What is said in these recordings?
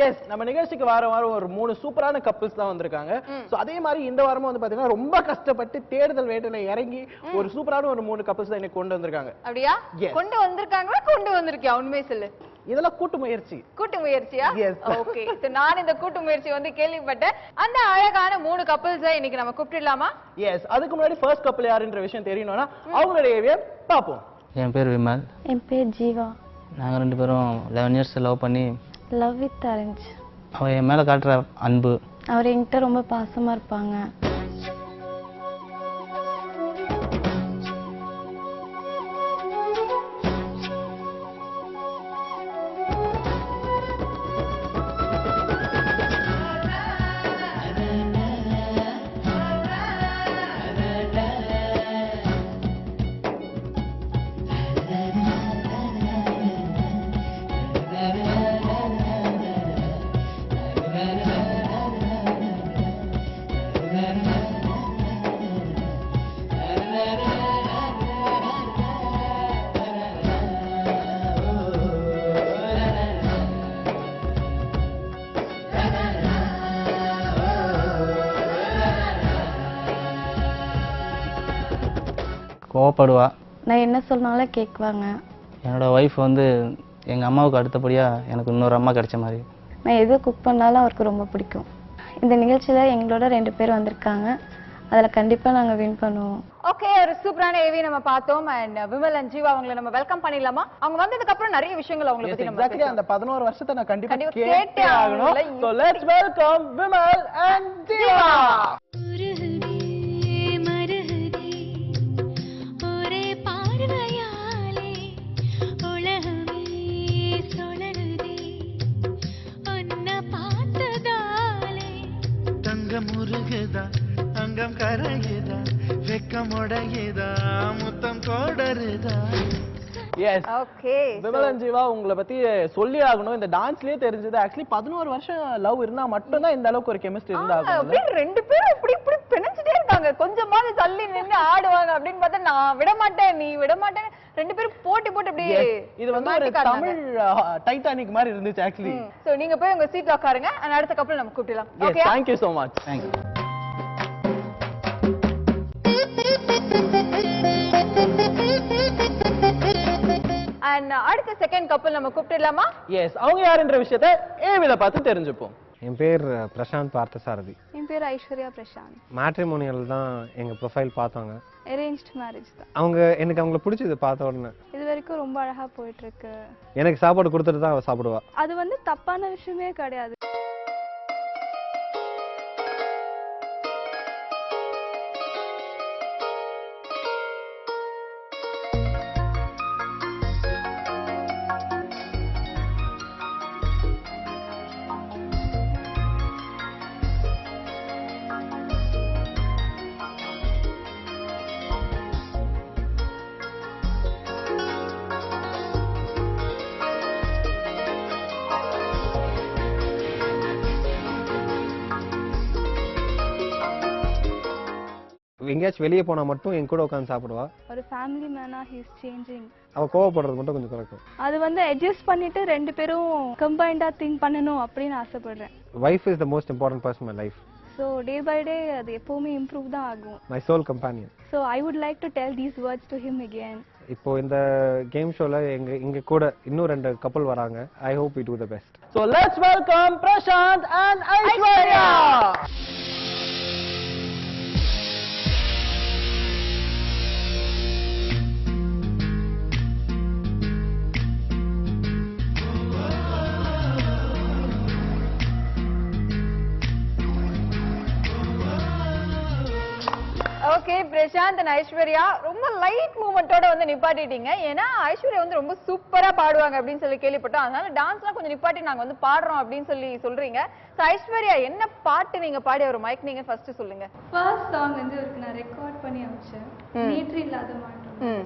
S நம்ம நிகழ்ச்சிக்கு வாரம் ஒரு 3 சூப்பரான கப்பிள்ஸ் தான் வந்திருக்காங்க. சோ அதே மாதிரி இந்த வாரமும் வந்து பாத்தீங்கன்னா ரொம்ப கஷ்டப்பட்டு தேடுதல் வேட்டையில இறங்கி ஒரு சூப்பரான ஒரு 3 கப்பிள்ஸ் தான் இன்னைக்கு கொண்டு வந்திருக்காங்க. அப்படியா? கொண்டு வந்திருக்காங்களா கொண்டு வந்திருக்கியா? உண்மையை சொல்லு. இதெல்லாம் கூட்டு முயற்சியா? ஓகே. சோ நான் இந்த கூட்டு முயற்சி வந்து கேள்விப்பட்டேன். அந்த அழகான 3 கப்பிள்ஸை இன்னைக்கு நம்ம கூப்பிடலாமா? எஸ். அதுக்கு முன்னாடி ஃபர்ஸ்ட் கப்பிள் யாருன்ற விஷயம் தெரியணும்னா அவங்களுடைய பாப்போம். என் பேர் விமல். என் பேர் ஜீவா. நாங்க 2 பேரும் 11 இயர்ஸ் லவ் பண்ணி லவ் வித் அரேஞ்ச். அவ என் மேல காட்டுற அன்பு, அவர் என்கிட்ட ரொம்ப பாசமா இருப்பாங்க. கோவப்படுவா. நான் என்ன சொன்னாலும் கேட்குவாங்க. என்னோட ஒய்ஃப் வந்து எங்கள் அம்மாவுக்கு அடுத்தபடியாக எனக்கு இன்னொரு அம்மா கிடைச்ச மாதிரி. நான் எது குக் பண்ணாலும் அவருக்கு ரொம்ப பிடிக்கும். இந்த நிகழ்ச்சியில் எங்களோட 2 பேர் வந்திருக்காங்க. அதில் கண்டிப்பாக நாங்கள் வின் பண்ணுவோம். ஓகே, ஒரு சூப்பரான ஏவி நம்ம பார்த்தோம். அண்ட் விமல் அண்ட் ஜீவா அவங்களை நம்ம வெல்கம் பண்ணிடலாமா? அவங்க வந்ததுக்கு அப்புறம் நிறைய விஷயங்கள் அவங்களை பத்தி நம்ம எக்ஸாக்ட்லி அந்த 11 வருஷத்தை நான் கண்டிப்பா கேட்டே ஆகணும். So let's welcome Vimal and Jeeva. முருகுதா அங்கம் கரையுதா வெக்கம் உடையுதா முத்தம் கோடருதா. Yes. Okay. Vimal and Jeeva உங்களை பத்தி சொல்லி ஆகணும். இந்த டான்ஸ்லயே தெரிஞ்சது ஆக்சுவலி 11 வருஷம் லவ் இருந்தா மட்டும் தான் இந்த அளவுக்கு ஒரு கெமிஸ்ட்ரி இருந்தாங்க. அப்படியே 2 பேரும் இப்படி பிணைஞ்சிட்டே இருக்காங்க. கொஞ்சமாவது தள்ளி நின்னு ஆடுவாங்க அப்படின்னு பார்த்தா நான் விட மாட்டேன் நீ விட மாட்டேன் 2 பேரும் போட்டி போட்டு அப்படியே. இது வந்து ஒரு தமிழ் டைட்டானிக் மாதிரி இருந்துச்சு ஆக்சுவலி. சோ நீங்க போய் உங்க சீட்ல உட்காருங்க. and அடுத்த கப்பல் நம்ம கூப்பிடலாம். Okay. Thank you so much. Thank you. and அடுத்த செகண்ட் கப்பல் நம்ம கூப்பிடலாமா? எஸ். அவங்க யாருன்ற விஷயத்தை ஏவில பார்த்து தெரிஞ்சுப்போம். என் பேர் பிரசாந்த் பார்த்தசாரதி. என் பேர் ஐஸ்வர்யா பிரசாந்த். மேட்ரிமோனியல் தான் எங்க ப்ரொஃபைல் பார்த்தாங்க. அரேஞ்ச்ட் மேரேஜ் தான். எனக்கு அவங்கள பிடிச்சது பார்த்த உடனே. இது வரைக்கும் ரொம்ப அழகா போயிட்டு இருக்கு. எனக்கு சாப்பாடு கொடுத்துட்டு தான் அவ சாப்பிடுவா. அது வந்து தப்பான விஷயமே கிடையாது. எங்கேயாச்சும் வெளியே போனா மட்டும் என் கூட உட்காந்து சாப்பிடுவா. ஒரு family Mena he is changing. அவ கோவப்படுறது மட்டும் கொஞ்சம் குறைக்கும். அது வந்து அட்ஜஸ்ட் பண்ணிட்டு 2 பேரும் கம்பைண்டா திங்க் பண்ணனும் அப்படின்னு ஆசைப்படுறேன். Wife is the most important person in my life. So day by day அது எப்பவுமே இம்ப்ரூவ் தான் ஆகும். My soul companion. So I would like to tell these words to him again. இப்போ இந்த கேம் ஷோல இங்க கூட இன்னும் 2 கப்பல் வராங்க. I hope we do the best. So let's welcome Prashant and Aishwarya. Okay, Prashant and Aishwarya ரொம்ப லைட் மூவ்மெண்டோட வந்து நிப்பாட்டிட்டீங்க. ஏன்னா ஐஸ்வர்யா வந்து ரொம்ப சூப்பரா பாடுவாங்க அப்படின்னு சொல்லி கேள்விப்பட்டோம். அதனால டான்ஸ்லாம் கொஞ்சம் நிப்பாட்டி நாங்க வந்து பாடுறோம் அப்படின்னு சொல்றீங்க. சோ ஐஸ்வர்யா என்ன பாட்டு நீங்க பாடி ஒரு மைக் நீங்க ஃபர்ஸ்ட் சொல்லுங்க. ஃபர்ஸ்ட் சாங் வந்து நான் ரெக்கார்ட் பண்ணி அனுப்பிச்சேன். நீட்ரி இல்லாத மாற்றம்.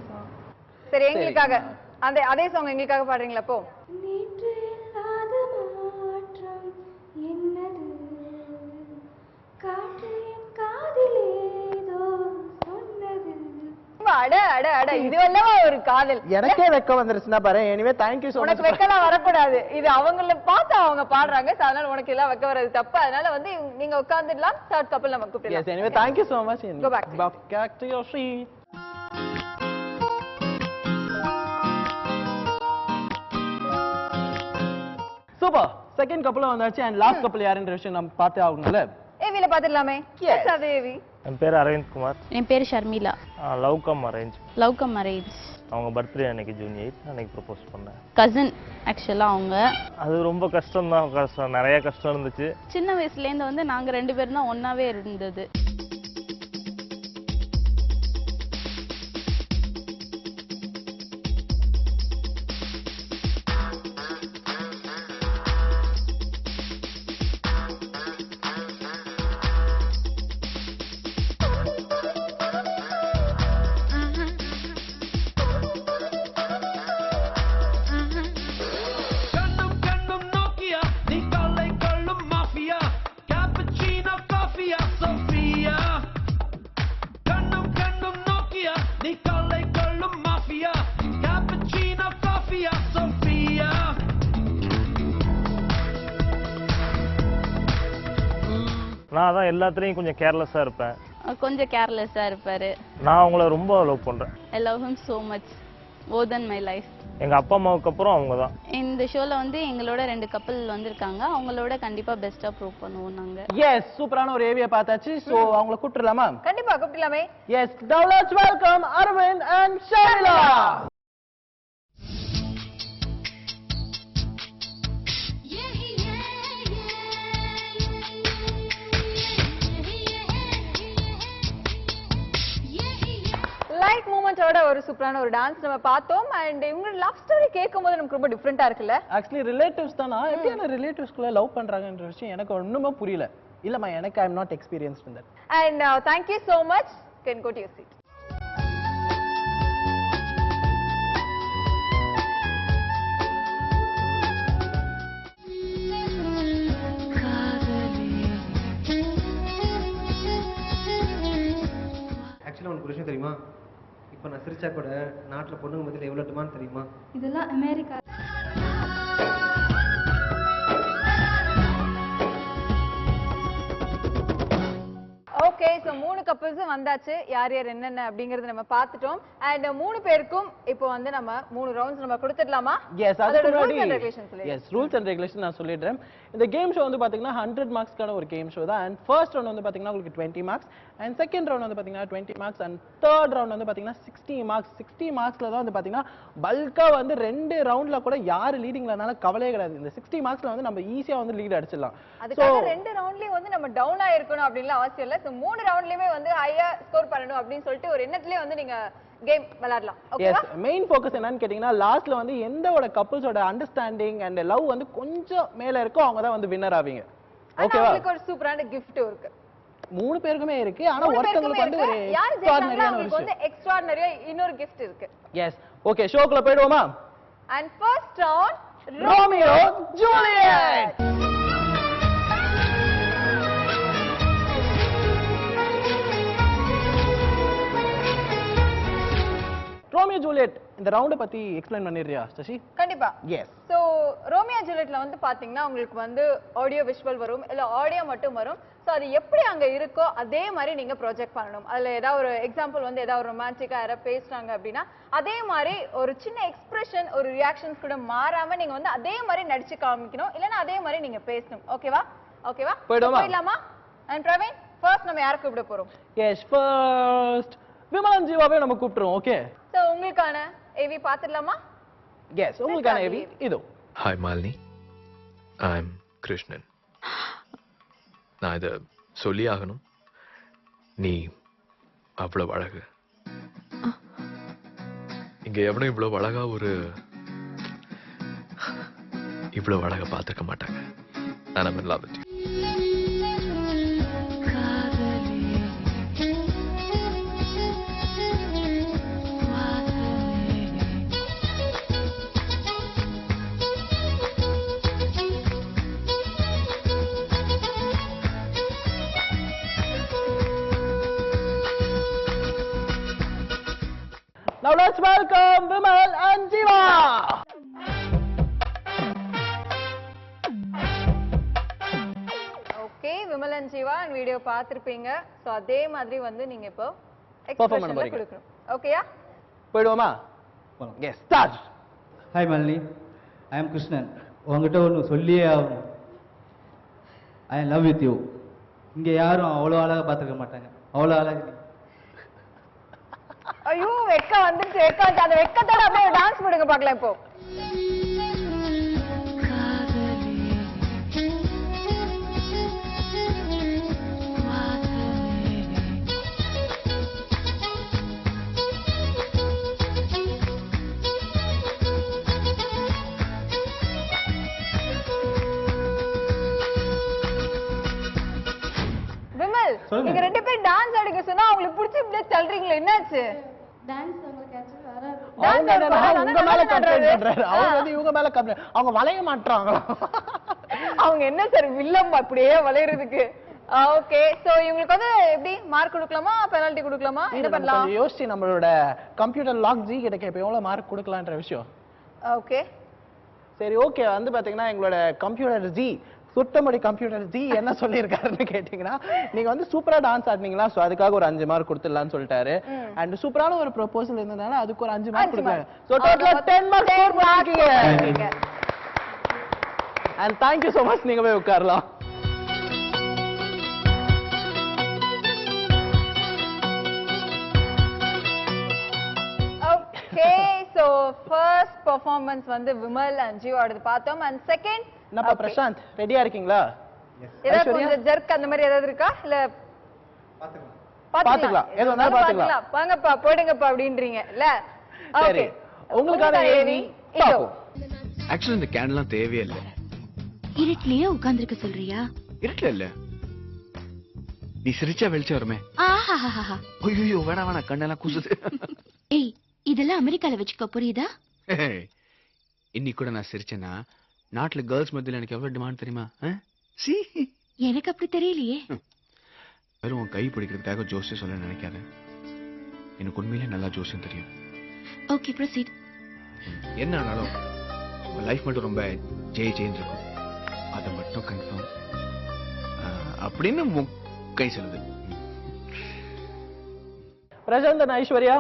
சரி, எங்களுக்காக அதே சாங் எங்களுக்காக பாடுறீங்களா? அப்போ நீட்ரி இல்லாத மாற்றம் என்னது காற்றின் காதிலே அட அட அட இதுவெல்லாம் ஒரு காதல். எனக்கே வெக்கம் வந்துருச்சுன்னா பாரு. Anyway thank you so much. உனக்கு வெக்கலாம் வரக்கூடாது. இது அவங்கள பார்த்து அவங்க பாடுறாங்க. அதனால உனக்கு எல்லாம் வெக்க வர்றது தப்பு. அதனால வந்து நீங்க உட்கார்ந்துடலாம். தேர்ட் கப்பல் நம்ம கூப்பிடலாம். Yes, anyway, thank you so much. Go back. Back to your seat. Super. Second கப்பல் வந்தாச்சு அண்ட் லாஸ்ட் கப்பல் யாருன்ற விஷயம் நம்ம பார்த்தே ஆகணும்ல. ஏவில பாத்துடலாமே. எஸ் அது ஏவி. என் பேர் அரவிந்த் குமார். என் பேர் Sharmila. Love cum arrange. Love cum arrange. அவங்க பர்த்டே அன்னைக்கு ஜூன் 8 அன்னைக்கு ப்ரப்போஸ் பண்ணேன். கசின் ஆக்சுவலாக அவங்க. அது ரொம்ப கஷ்டம் தான், நிறைய கஷ்டம் இருந்துச்சு. சின்ன வயசுலேருந்து வந்து நாங்கள் 2 பேரும் தான் ஒன்றாவே இருந்தது. நான் தான் எல்லாத்துலேயும் கொஞ்சம் கேர்லெஸ்ஸாக இருப்பேன். கொஞ்சம் கேர்லெஸ்ஸாக இருப்பார். நான் அவங்கள ரொம்ப லவ் பண்ணுறேன். I love him so much, more then my life. எங்கள் அப்பா அம்மாவுக்கு அப்புறம் அவங்க தான். இந்த ஷோவில் வந்து எங்களோட 2 கப்பல் வந்திருக்காங்க. அவங்களோட கண்டிப்பாக பெஸ்ட்டாக ப்ரூவ் பண்ணுவோம் நாங்கள். எஸ், சூப்பரான ஒரு ஏவியை பார்த்தாச்சு. ஸோ அவங்கள கூப்பிட்டுலாமா? கண்டிப்பா கூப்பிடலாமே. Yes, now let's welcome Arvind and Sharmila. Light மூமெண்டோட ஒரு சூப்பரான ஒரு டான்ஸ் நம்ம பார்த்தோம். அண்ட் இவங்களோட லவ் ஸ்டோரி கேட்கும்போது நமக்கு ரொம்ப டிஃப்ரெண்டா இருக்குல்ல. ஆக்சுவலி ரிலேட்டிவ்ஸ் தானா, எப்படியான ரிலேட்டிவ்ஸ்குள்ள லவ் பண்றாங்கன்ற விஷயம் எனக்கு ஒண்ணுமே புரியல. இல்லம்மா, எனக்கு I am not experienced in that. And thank you so much. Can go to your seat. ஆக்சுவலாக உனக்கு ஒரு விஷயம் தெரியுமா? இப்போ நான் சிரிச்சா கூட நாட்டில் பொண்ணுங்க மத்தியில் எவ்வளோ டிமாண்ட் தெரியுமா? இதெல்லாம் அமெரிக்கா. ஓகே, சோ 3 கப்பல்ஸும் வந்தாச்சு. யார் யார் என்னென்ன அப்படிங்கறது நம்ம பார்த்துட்டோம். அண்ட் 3 பேருக்கும் இப்போ வந்து நம்ம 3 ரவுண்ட்ஸ் நம்ம கொடுத்துடலாமா? எஸ், அதுக்கு முன்னாடி எஸ் ரூல்ஸ் அண்ட் ரெகுலேஷன் நான் சொல்லிடுறேன். இந்த கேம் ஷோ வந்து பாத்தீங்கன்னா 100 மார்க்ஸ்க்கான ஒரு கேம் ஷோ தான். அண்ட் ஃபர்ஸ்ட் ரவுண்ட் வந்து பாத்தீங்கன்னா உங்களுக்கு 20 மார்க்ஸ், அண்ட் செகண்ட் ரவுண்ட் வந்து பாத்தீங்கன்னா 20 மார்க்ஸ், அண்ட் தேர்ட் ரவுண்ட் வந்து பாத்தீங்கன்னா 60 மார்க்ஸ். 60 மார்க்ஸ்ல தான் வந்து பாத்தீங்கன்னா பல்கா வந்து 2 ரவுண்ட்ல கூட யாரு லீடிங்லனால கவலையே கிடையாது. இந்த 60 மார்க்ஸ்ல வந்து நம்ம ஈஸியா வந்து லீட் அடிச்சிடலாம். அதுக்காக 2 ரவுண்ட்லயும் வந்து நம்ம டவுன் ஆயிருக்கணும் அப்படின்லாம் அவசியம் இல்ல. சோ 3 ரவுண்ட்லயுமே வந்து ஹையா ஸ்கோர் பண்ணணும் அப்படின்னு சொல்லிட்டு ஒரு எண்ணத்திலே வந்து நீங்க கேம் விளையாடலாம். ஓகேவா? எஸ், மெயின் ஃபோக்கஸ் என்னன்னு கேட்டிங்கன்னா லாஸ்ட்ல வந்து எந்தோட கப்பிள்ஸோட அண்டர்ஸ்டாண்டிங் அண்ட் லவ் வந்து கொஞ்சம் மேல இருக்கோ அவங்க தான் வந்து வின்னர் ஆவீங்க. ஓகேவா? உங்களுக்கு ஒரு சூப்பரான gift இருக்கு. 3 பேருக்குமே இருக்கு. ஆனா ஒருத்தங்களுக்கு வந்து ஒரு எக்ஸ்ட்ரார்டினரியான ஒரு வந்து எக்ஸ்ட்ரார்டினரியா இன்னொரு gift இருக்கு. எஸ், ஓகே, ஷோக்குள்ள போய்டுவோமா? And first round Romeo Juliet. Romeo Juliet இந்த ரவுண்ட பத்தி எக்ஸ்பிளைன் பண்ணிடுறியா சசி? கண்டிப்பா. எஸ். சோ ரோமியோ ஜூலியட்ல வந்து பாத்தீங்கன்னா உங்களுக்கு வந்து ஆடியோ விஷுவல் வரும், இல்ல ஆடியோ மட்டும் வரும். சோ அது எப்படி அங்க இருக்கோ அதே மாதிரி நீங்க ப்ராஜெக்ட் பண்ணணும். அதுல ஏதாவது ஒரு எக்ஸாம்பிள் வந்து ஏதாவது ரொமான்டிக்கா யாராவது பேசுறாங்க அப்படின்னா அதே மாதிரி ஒரு சின்ன எக்ஸ்பிரஷன் ஒரு ரியாக்ஷன்ஸ் கூட மாறாம நீங்க வந்து அதே மாதிரி நடிச்சு காமிக்கணும், இல்லனா அதே மாதிரி நீங்க பேசணும். ஓகேவா? ஓகேவா? போயிடலாமா? அண்ட் பிரவீன், ஃபர்ஸ்ட் நம்ம யாரை கூப்பிட போறோம்? எஸ், ஃபர்ஸ்ட் விமலன் ஜீவாவே நம்ம கூப்பிடுறோம். ஓகே, சோ உங்களுக்கான ஏவி பாத்துடலாமா? எஸ், உங்களுக்கான ஏவி இதோ. Hi Malini, I am Krishnan. நான் இதை சொல்லி ஆகணும். நீ அவ்வளவு அழகு. இங்க எவனும் இவ்வளவு அழகா இவ்வளவு அழகா பார்த்திருக்க மாட்டாங்க. நான் am in love with you. Now let's welcome Vimal and Jiva. Okay Vimal and Jiva video பார்த்திருப்பீங்க சோ அதே மாதிரி வந்து நீங்க இப்போ Perform பண்ண எக்ஸ்பிரஷன்ல போறீங்க. கொடுக்கணும் ஓகேயா போய்டுவோமா? Yes, start. Hi Malini, I am Krishnan. உங்ககிட்ட ஒன்று சொல்லியே ஆகணும். I love with you. இங்கே யாரும் அவ்வளோ அழகாக பார்த்துருக்க மாட்டாங்க. அவ்வளோ அழகு நீ. ஐயோ வெக்க வந்துருச்சு வெக்க வந்து அந்த வெக்கத்தோட அப்படியே டான்ஸ் போடுங்க பார்க்கலாம் இப்போ விமல் நீங்க ரெண்டு பேரும் டான்ஸ் ஆடுங்க சொன்னா உங்களுக்கு பிடிச்சி இப்படியே தள்ளுறீங்களா என்னாச்சு டான்ஸ் உங்களுக்கு ஆக்சுவலி வராது. அவங்க என்னன்னா உங்க மேல கம்ப்ளைண்ட் பண்றாரு. அவங்க வந்து இவங்க மேல கம்ப்ளைண்ட். அவங்க வளைய மாட்டறாங்களா? அவங்க என்ன சார் வில்லம்மா அப்படியே வளையறதுக்கு ஓகே சோ இவங்களுக்கு வந்து எப்படி மார்க் கொடுக்கலாமா பெனால்டி கொடுக்கலாமா என்ன பண்ணலாம் கொஞ்சம் யோசிச்சு நம்மளோட கம்ப்யூட்டர் லாக் ஜி கிட்ட கேப்ப எவ்வளவு மார்க் கொடுக்கலாம்ன்ற விஷயம். ஓகே சரி ஓகே வந்து பாத்தீங்கன்னா எங்களோட கம்ப்யூட்டர் ஜி சுத்தமடி கம்ப்யூட்டர் ஜி என்ன சொல்லியிருக்காருன்னு கேட்டீங்கன்னா நீங்க வந்து சூப்பரா டான்ஸ் ஆடுனீங்களா சோ அதுக்காக ஒரு 5 மார்க் கொடுத்துடலாம்னு சொல்லிட்டாரு அண்ட் சூப்பரான ஒரு ப்ரொபோசல் இருந்ததால அதுக்கு ஒரு 5 மார்க் கொடுக்கறாங்க சோ டோட்டலா 10 மார்க் ஸ்கோர் பண்ணிருக்கீங்க and thank you so much நீங்க போய் உட்காரலாம் ஓகே சோ ஃபர்ஸ்ட் பெர்ஃபார்மன்ஸ் வந்து விமல் அண்ட் ஜீவாவோடது பார்த்தோம் அண்ட் செகண்ட் என்னப்பா பிரசாந்த் ரெடியா இருக்கீங்களா? ஏதாவது கொஞ்சம் ஜர்க் அந்த மாதிரி ஏதாவது இருக்கா இல்ல பாத்துக்கலாம் எது வந்தாலும் பாத்துக்கலாம் வாங்கப்பா போடுங்கப்பா அப்படின்றீங்க இல்ல சரி உங்களுக்கான ஏவி பாப்போம். ஆக்சுவலி இந்த கேண்டல்லாம் தேவையே இல்லை. இருட்டிலேயே உட்கார்ந்திருக்க சொல்றியா? இருட்டுல இல்ல, நீ சிரிச்சா வெளிச்சம் வருமே. ஆஹாஹாஹா. ஐயோ வேணா வேணா கண்ணெல்லாம் கூசுது. ஏய் இதெல்லாம் அமெரிக்கால வெச்சுக்க புரியுதா? இன்னைக்கு கூட நான் சிரிச்சேன்னா நாட்டுல கேர்ள்ஸ் மத்தியில எனக்கு எவ்வளவு டிமாண்ட் தெரியுமா? சி எனக்கு அப்படி தெரியலையே. வெறும் உன் கை பிடிக்கிறதுக்காக ஜோசியம் சொல்ல நினைக்காத. எனக்கு உண்மையிலே நல்லா ஜோசியம் தெரியும். Okay proceed. என்ன ஆனாலும் உன் லைஃப் மட்டும் ரொம்ப ஜெய் ஜெயின்னு இருக்கும். அதை மட்டும் கன்ஃபார்ம் அப்படின்னு கை சொல்லுது. பிரசாந்த் அண்ட் ஐஸ்வர்யா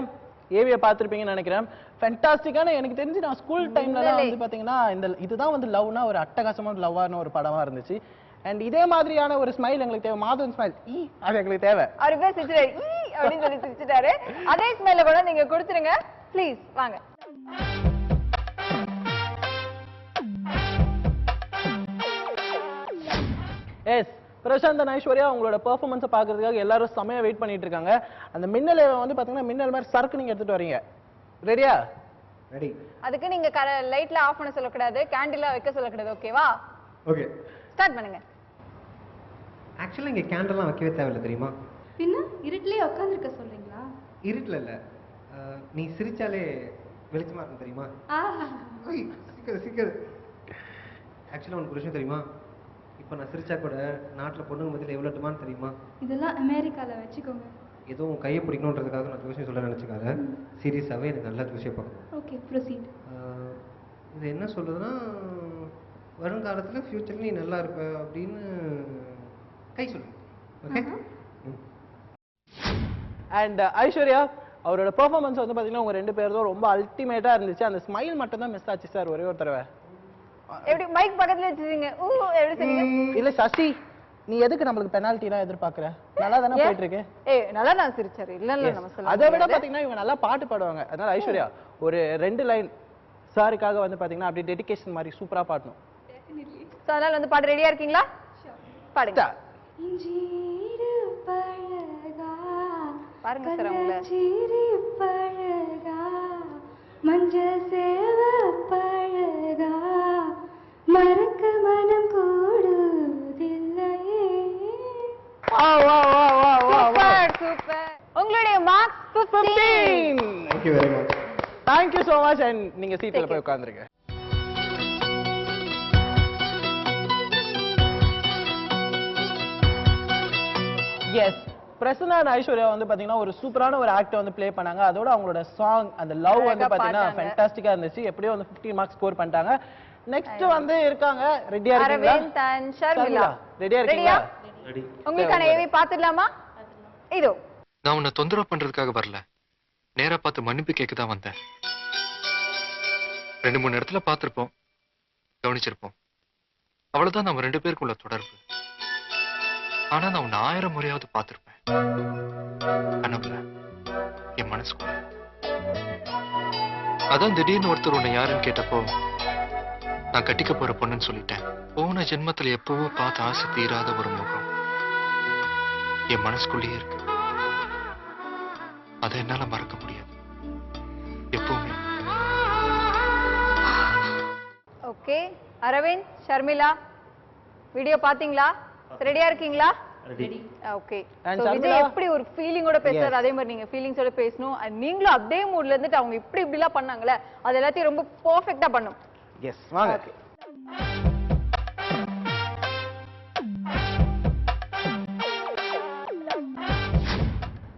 ஏவியை பார்த்திருப்பீங்கன்னு நினைக்கிறேன். ஃபேண்டாஸ்டிக்கான எனக்கு தெரிஞ்சு நான் ஸ்கூல் டைம்ல வந்து பாத்தீங்கன்னா இந்த இதுதான் வந்து லவ்னா ஒரு அட்டகாசமான லவ்வான ஒரு படமா இருந்துச்சு. அண்ட் இதே மாதிரியான ஒரு ஸ்மைல் எங்களுக்கு தேவை. மாதவன் ஸ்மைல் அது எங்களுக்கு தேவை. அவரு பேர் சிரிச்சிட்டாரு அப்படின்னு சொல்லி சிரிச்சிட்டாரு. அதே ஸ்மைல கூட நீங்க கொடுத்துருங்க ப்ளீஸ் வாங்க. எஸ் பிரசாந்த் அண்ட் ஐஸ்வர்யா உங்களோட பெர்ஃபார்மன்ஸை பார்க்கறதுக்காக எல்லாரும் செமையா வெயிட் பண்ணிட்டு இருக்காங்க. அந்த மின்னல் வந்து பாத்தீங்கன்னா மின்னல் மாதிரி சரக்கு நீங்க எடுத்துட்டு வரீங்க. ரெடியா? ரெடி. அதுக்கு நீங்க லைட்ல ஆஃப் பண்ண சொல்லக்கூடாது, கேண்டிலா வைக்க சொல்லக்கூடாது. ஓகேவா? ஓகே ஸ்டார்ட் பண்ணுங்க. ஆக்சுவலா இங்க கேண்டல்லாம் வைக்கவே தேவையில்லை தெரியுமா? பின்ன இருட்டிலேயே உட்கார்ந்திருக்க சொல்றீங்களா? இருட்டில் இல்ல, நீ சிரிச்சாலே வெளிச்சமா இருக்கும் தெரியுமா? ஆஹா. சீக்கிரம் ஆக்சுவலா உனக்கு ஒரு விஷயம் தெரியுமா? இப்போ நான் சிரிச்சா கூட நாட்டில் பொண்ணுங்க மத்தியில் எவ்வளோ டிமாண்ட் தெரியுமா? இதெல்லாம் அமெரிக்கால வச்சுக்கோங்க. ஏதோ உன் கையை பிடிக்கணுன்றதுக்காக நான் ஜோசியம் சொல்ல நினச்சிக்காத. சீரியஸாகவே எனக்கு நல்லா ஜோசியம் பார்க்கணும். Okay proceed. இது என்ன சொல்லுதுன்னா வருங்காலத்தில் ஃப்யூச்சரில் நீ நல்லா இருப்ப அப்படின்னு கை சொல்லு. ஓகே. அண்ட் ஐஸ்வர்யா அவரோட பெர்ஃபார்மன்ஸ் வந்து பாத்தீங்கன்னா உங்க ரெண்டு பேரும் ரொம்ப அல்டிமேட்டா இருந்துச்சு. அந்த ஸ்மைல் மட்டும் தான் மிஸ் ஆச்சு சார் ஒரே ஒரு தடவை. எப்படி மைக் பக்கத்துல வச்சிருக்கீங்க? எப்படி சொன்னீங்க? இல்ல சசி நீ எதுக்கு நம்மளுக்கு பெனால்டி எல்லாம் எதிர்பார்க்கற? நல்லா தானே போயிட்டு இருக்கு. நல்லா நான் சிரிச்சாரு. இல்ல நம்ம சொல்லலாம். அதை விட பாத்தீங்கன்னா இவங்க நல்லா பாட்டு பாடுவாங்க. அதனால ஐஸ்வர்யா ஒரு 2 லைன் சாருக்காக வந்து பாத்தீங்கன்னா அப்படியே டெடிகேஷன் மாதிரி சூப்பரா பாடணும். சோ அதனால வந்து பாட ரெடியா இருக்கீங்களா? பாடுங்க. பாருங்க சார் அவங்கள. மஞ்ச சேவ பழகா மறக்க மனம் கூடுதில்லையே. Super super. உங்களுடைய marks 15. Thank you very much. Thank you so much and நீங்க சீட்ல போய் உட்கார்ந்துருங்க. எஸ் பிரசன்னா and ஐஸ்வர்யா வந்து பாத்தீங்கன்னா ஒரு சூப்பரான ஒரு ஆக்ட் வந்து ப்ளே பண்ணாங்க. அதோட அவங்களோட சாங் அந்த லவ் வந்து பாத்தீங்கன்னா ஃபேண்டாஸ்டிக்கா இருந்துச்சு. எப்படியோ வந்து 15 மார்க்ஸ் ஸ்கோர் பண்ணிட்டாங்க. நெக்ஸ்ட் வந்து இருக்காங்க. ரெடியா இருக்கீங்களா? அரவிந்த் and ஷர்மிளா ரெடியா இருக்கீங்களா? ரெடி. உங்களுக்கான ஏவி பாத்துடலாமா? இதோ. நான் உன்னை தொந்தரவு பண்றதுக்காக வரல, நேரா பார்த்து மன்னிப்பு கேட்க தான் வந்தேன். 2-3 இடத்துல பார்த்திருப்போம், கவனிச்சிருப்போம். அவ்வளவுதான் நம்ம 2 பேருக்குள்ள தொடர்பு. ஆனா நான் உன்னை 1000 முறையாவது பார்த்திருப்பேன், கனவுல, என் மனசுக்குள்ள. அதான் திடீர்னு ஒருத்தர் உன்னை யாருன்னு கேட்டப்போ நான் கட்டிக்க போற பொண்ணுன்னு சொல்லிட்டேன். போன ஜென்மத்துல எப்பவோ பார்த்து ஆசை தீராத ஒரு முகம் என் மனசுக்குள்ளேயே இருக்கு. அதை என்னால மறக்க முடியாது எப்பவுமே. ஓகே அரவிந்த், ஷர்மிளா வீடியோ பாத்தீங்களா? ரெடியா இருக்கீங்களா? Ready. Okay. And so Vijay எப்படி ஒரு ஃபீலிங்கோட பேசுறாரு, அதே மாதிரி நீங்க ஃபீலிங்ஸோட பேசணும். and நீங்களும் அதே மூட்ல இருந்துட்டு அவங்க இப்படிலாம் பண்ணாங்கல, அது எல்லாத்தையும் ரொம்ப பெர்ஃபெக்ட்டா பண்ணும். எஸ், வாங்க.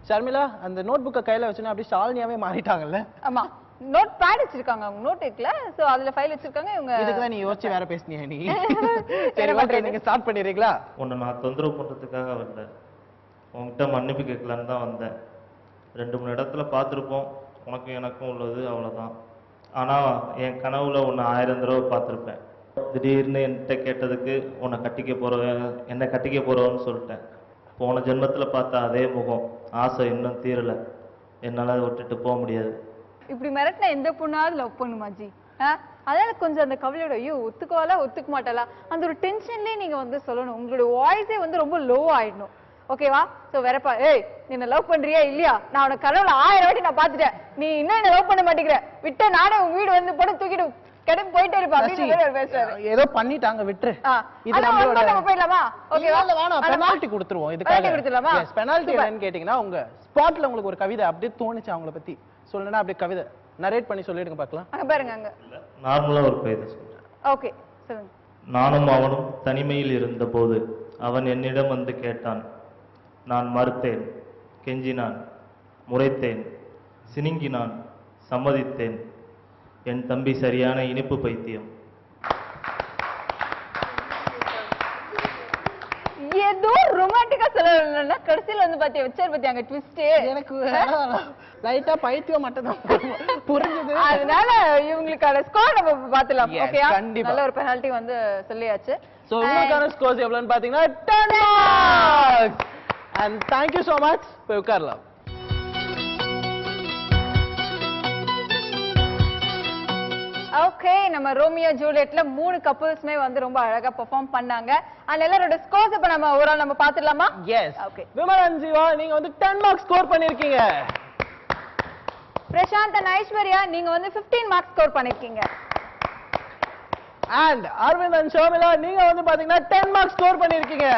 ஷர்மிளா, அந்த நோட் புக்கை கையில வச்சுனா அப்படியே ஷாலினியாவே மாறிட்டாங்கல்ல? ஆமா, நோட் பேட் வச்சிருக்காங்க, அவங்க நோட் இருக்குல, சோ அதுல ஃபைல் வச்சிருக்காங்க. இவங்க இதுக்கு தான் நீ யோசிச்சு வேற பேசுனியா நீ? சரி, ஓகே, நீங்க ஸ்டார்ட் பண்ணிடுறீங்களா? உன்னை நான் தொந்தரவு பண்றதுக்காக வரல, உன்கிட்ட மன்னிப்பு கேட்கலான்னு தான் வந்தேன். 2-3 இடத்துல பார்த்துருப்போம், உனக்கும் எனக்கும் உள்ளது அவ்வளோதான். ஆனால் என் கனவுல உன்னை 1000 தடவை பார்த்துருப்பேன். திடீர்னு என்கிட்ட கேட்டதுக்கு என்னை கட்டிக்க போகிறோன்னு சொல்லிட்டேன். போன ஜென்மத்தில் பார்த்த அதே முகம், ஆசை இன்னும் தீரலை, என்னால் விட்டுட்டு போக முடியாது. இப்படி மிரட்டின எந்த பொண்ணாவது லவ் பண்ணுமா ஜி? அதனால கொஞ்சம் அந்த கவலையோட, ஐயோ ஒத்துக்குவாளா ஒத்துக்க மாட்டாளா, அந்த ஒரு டென்ஷன்லேயே நீங்கள் வந்து சொல்லணும். உங்களோட வாய்ஸே வந்து ரொம்ப லோ ஆயிடணும். ஓகேவா? சோ வேறப்பா, ஏய் நீ என்ன லவ் பண்றியா இல்லையா? நான் உனக்கு கனவுல 1000 வாட்டி நான் பாத்துட்டேன், நீ இன்னும் என்ன லவ் பண்ண மாட்டேங்கிற, விட்ட நானே உங்க வீடு வந்து போட்டு தூக்கிட்டு கிளம்பி போயிட்டே இருப்பா அப்படின்னு பேசுறாரு. ஏதோ பண்ணிட்டாங்க, விட்டுரு. இது நம்மளோட நம்ம போயிடலாமா? ஓகேவா? வேணாம், பெனால்டி கொடுத்துருவோம். இதுக்காக கொடுத்துடலாமா? எஸ், பெனால்டி என்னன்னு கேட்டிங்கன்னா, உங்க ஸ்பாட்ல உங்களுக்கு ஒரு கவிதை அப்படியே தோணுச்சு அவங்கள பத்தி சொல்லணும்னா அப்படியே கவிதை நரேட் பண்ணி சொல்லிடுங்க பார்க்கலாம். அங்க பாருங்க, அங்க நார்மலாக ஒரு கவிதை சொல்றேன். ஓகே சொல்லுங்க. நானும் அவனும் தனிமையில் இருந்தபோது அவன் என்னிடம் வந்து கேட்டான். நான் மறுத்தேன், கெஞ்சினான், முறைத்தேன், சினுங்கினான், சம்மதித்தேன். என் தம்பி சரியான இனிப்பு பைத்தியம். ஏதோ ரொமான்டிக்கா சொல்லணும்னா கடைசியில வந்து பாத்தியா வச்சார் பாத்தியா அங்க ட்விஸ்ட். எனக்கு லைட்டா பைத்தியம் மட்டும் தான் புரிஞ்சது. அதனால இவங்களுக்கான ஸ்கோர் நம்ம பாத்துலாம். ஓகேயா? கண்டிப்பா நல்ல ஒரு பெனால்டி வந்து சொல்லியாச்சு. சோ உங்களுக்கான ஸ்கோர்ஸ் எவ்வளவுன்னு பாத்தீங்கன்னா 10 marks. And thank you so much. போய் உட்காரலாம். ஓகே, நம்ம ரோமியோ ஜூலியட்ல 3 கப்பிள்ஸ்மே வந்து ரொம்ப அழகா பெர்ஃபார்ம் பண்ணாங்க. and எல்லாரோட ஸ்கோர்ஸ் இப்ப நம்ம ஓவரால் நம்ம பாத்துடலாமா? Yes. Okay, Vimal and Jeeva நீங்க வந்து 10 மார்க்ஸ் ஸ்கோர் பண்ணிருக்கீங்க. பிரசாந்த் and ஐஸ்வர்யா நீங்க வந்து 15 மார்க்ஸ் ஸ்கோர் பண்ணிருக்கீங்க. and அரவிந்த் and ஷர்மிளா நீங்க வந்து பாத்தீங்கன்னா 10 மார்க்ஸ் ஸ்கோர் பண்ணிருக்கீங்க.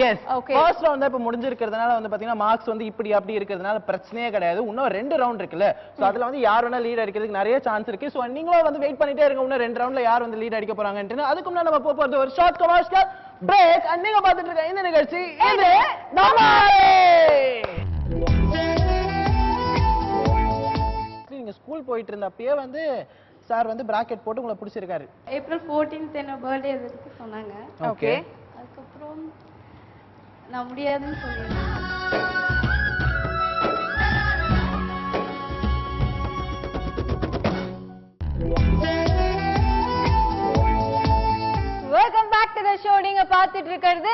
எஸ், ஃபர்ஸ்ட் ரவுண்ட் தான் இப்ப முடிஞ்சிருக்கிறதுனால வந்து பாத்தீங்கன்னா மார்க்ஸ் வந்து இப்படி அப்படி இருக்கிறதுனால பிரச்சனையே கிடையாது. இன்னும் 2 ரவுண்ட் இருக்குல்ல, சோ அதுல வந்து யார் வேணா லீட் அடிக்கிறதுக்கு நிறைய சான்ஸ் இருக்கு. சோ நீங்களும் வந்து வெயிட் பண்ணிட்டே இருங்க, இன்னும் 2 ரவுண்ட்ல யார் வந்து லீட் அடிக்க போறாங்கன்னு. அதுக்கு முன்னாடி நம்ம போறது ஒரு ஷார்ட் கமர்ஷியல் பிரேக். and நீங்க பார்த்துட்டு இருக்க இந்த நிகழ்ச்சி இது நம்மாலே. நீங்க ஸ்கூல் போயிட்டு இருந்தப்பயே வந்து சார் வந்து பிராக்கெட் போட்டு உங்களை பிடிச்சிருக்காரு. ஏப்ரல் 14th என்ன பர்த்டே அதுக்கு சொன்னாங்க. ஓகே, அதுக்கப்புறம் நான் முடியாதுன்னு சொல்லிட்டேன். Welcome back to the show. நீங்க பார்த்துட்டு இருக்கிறது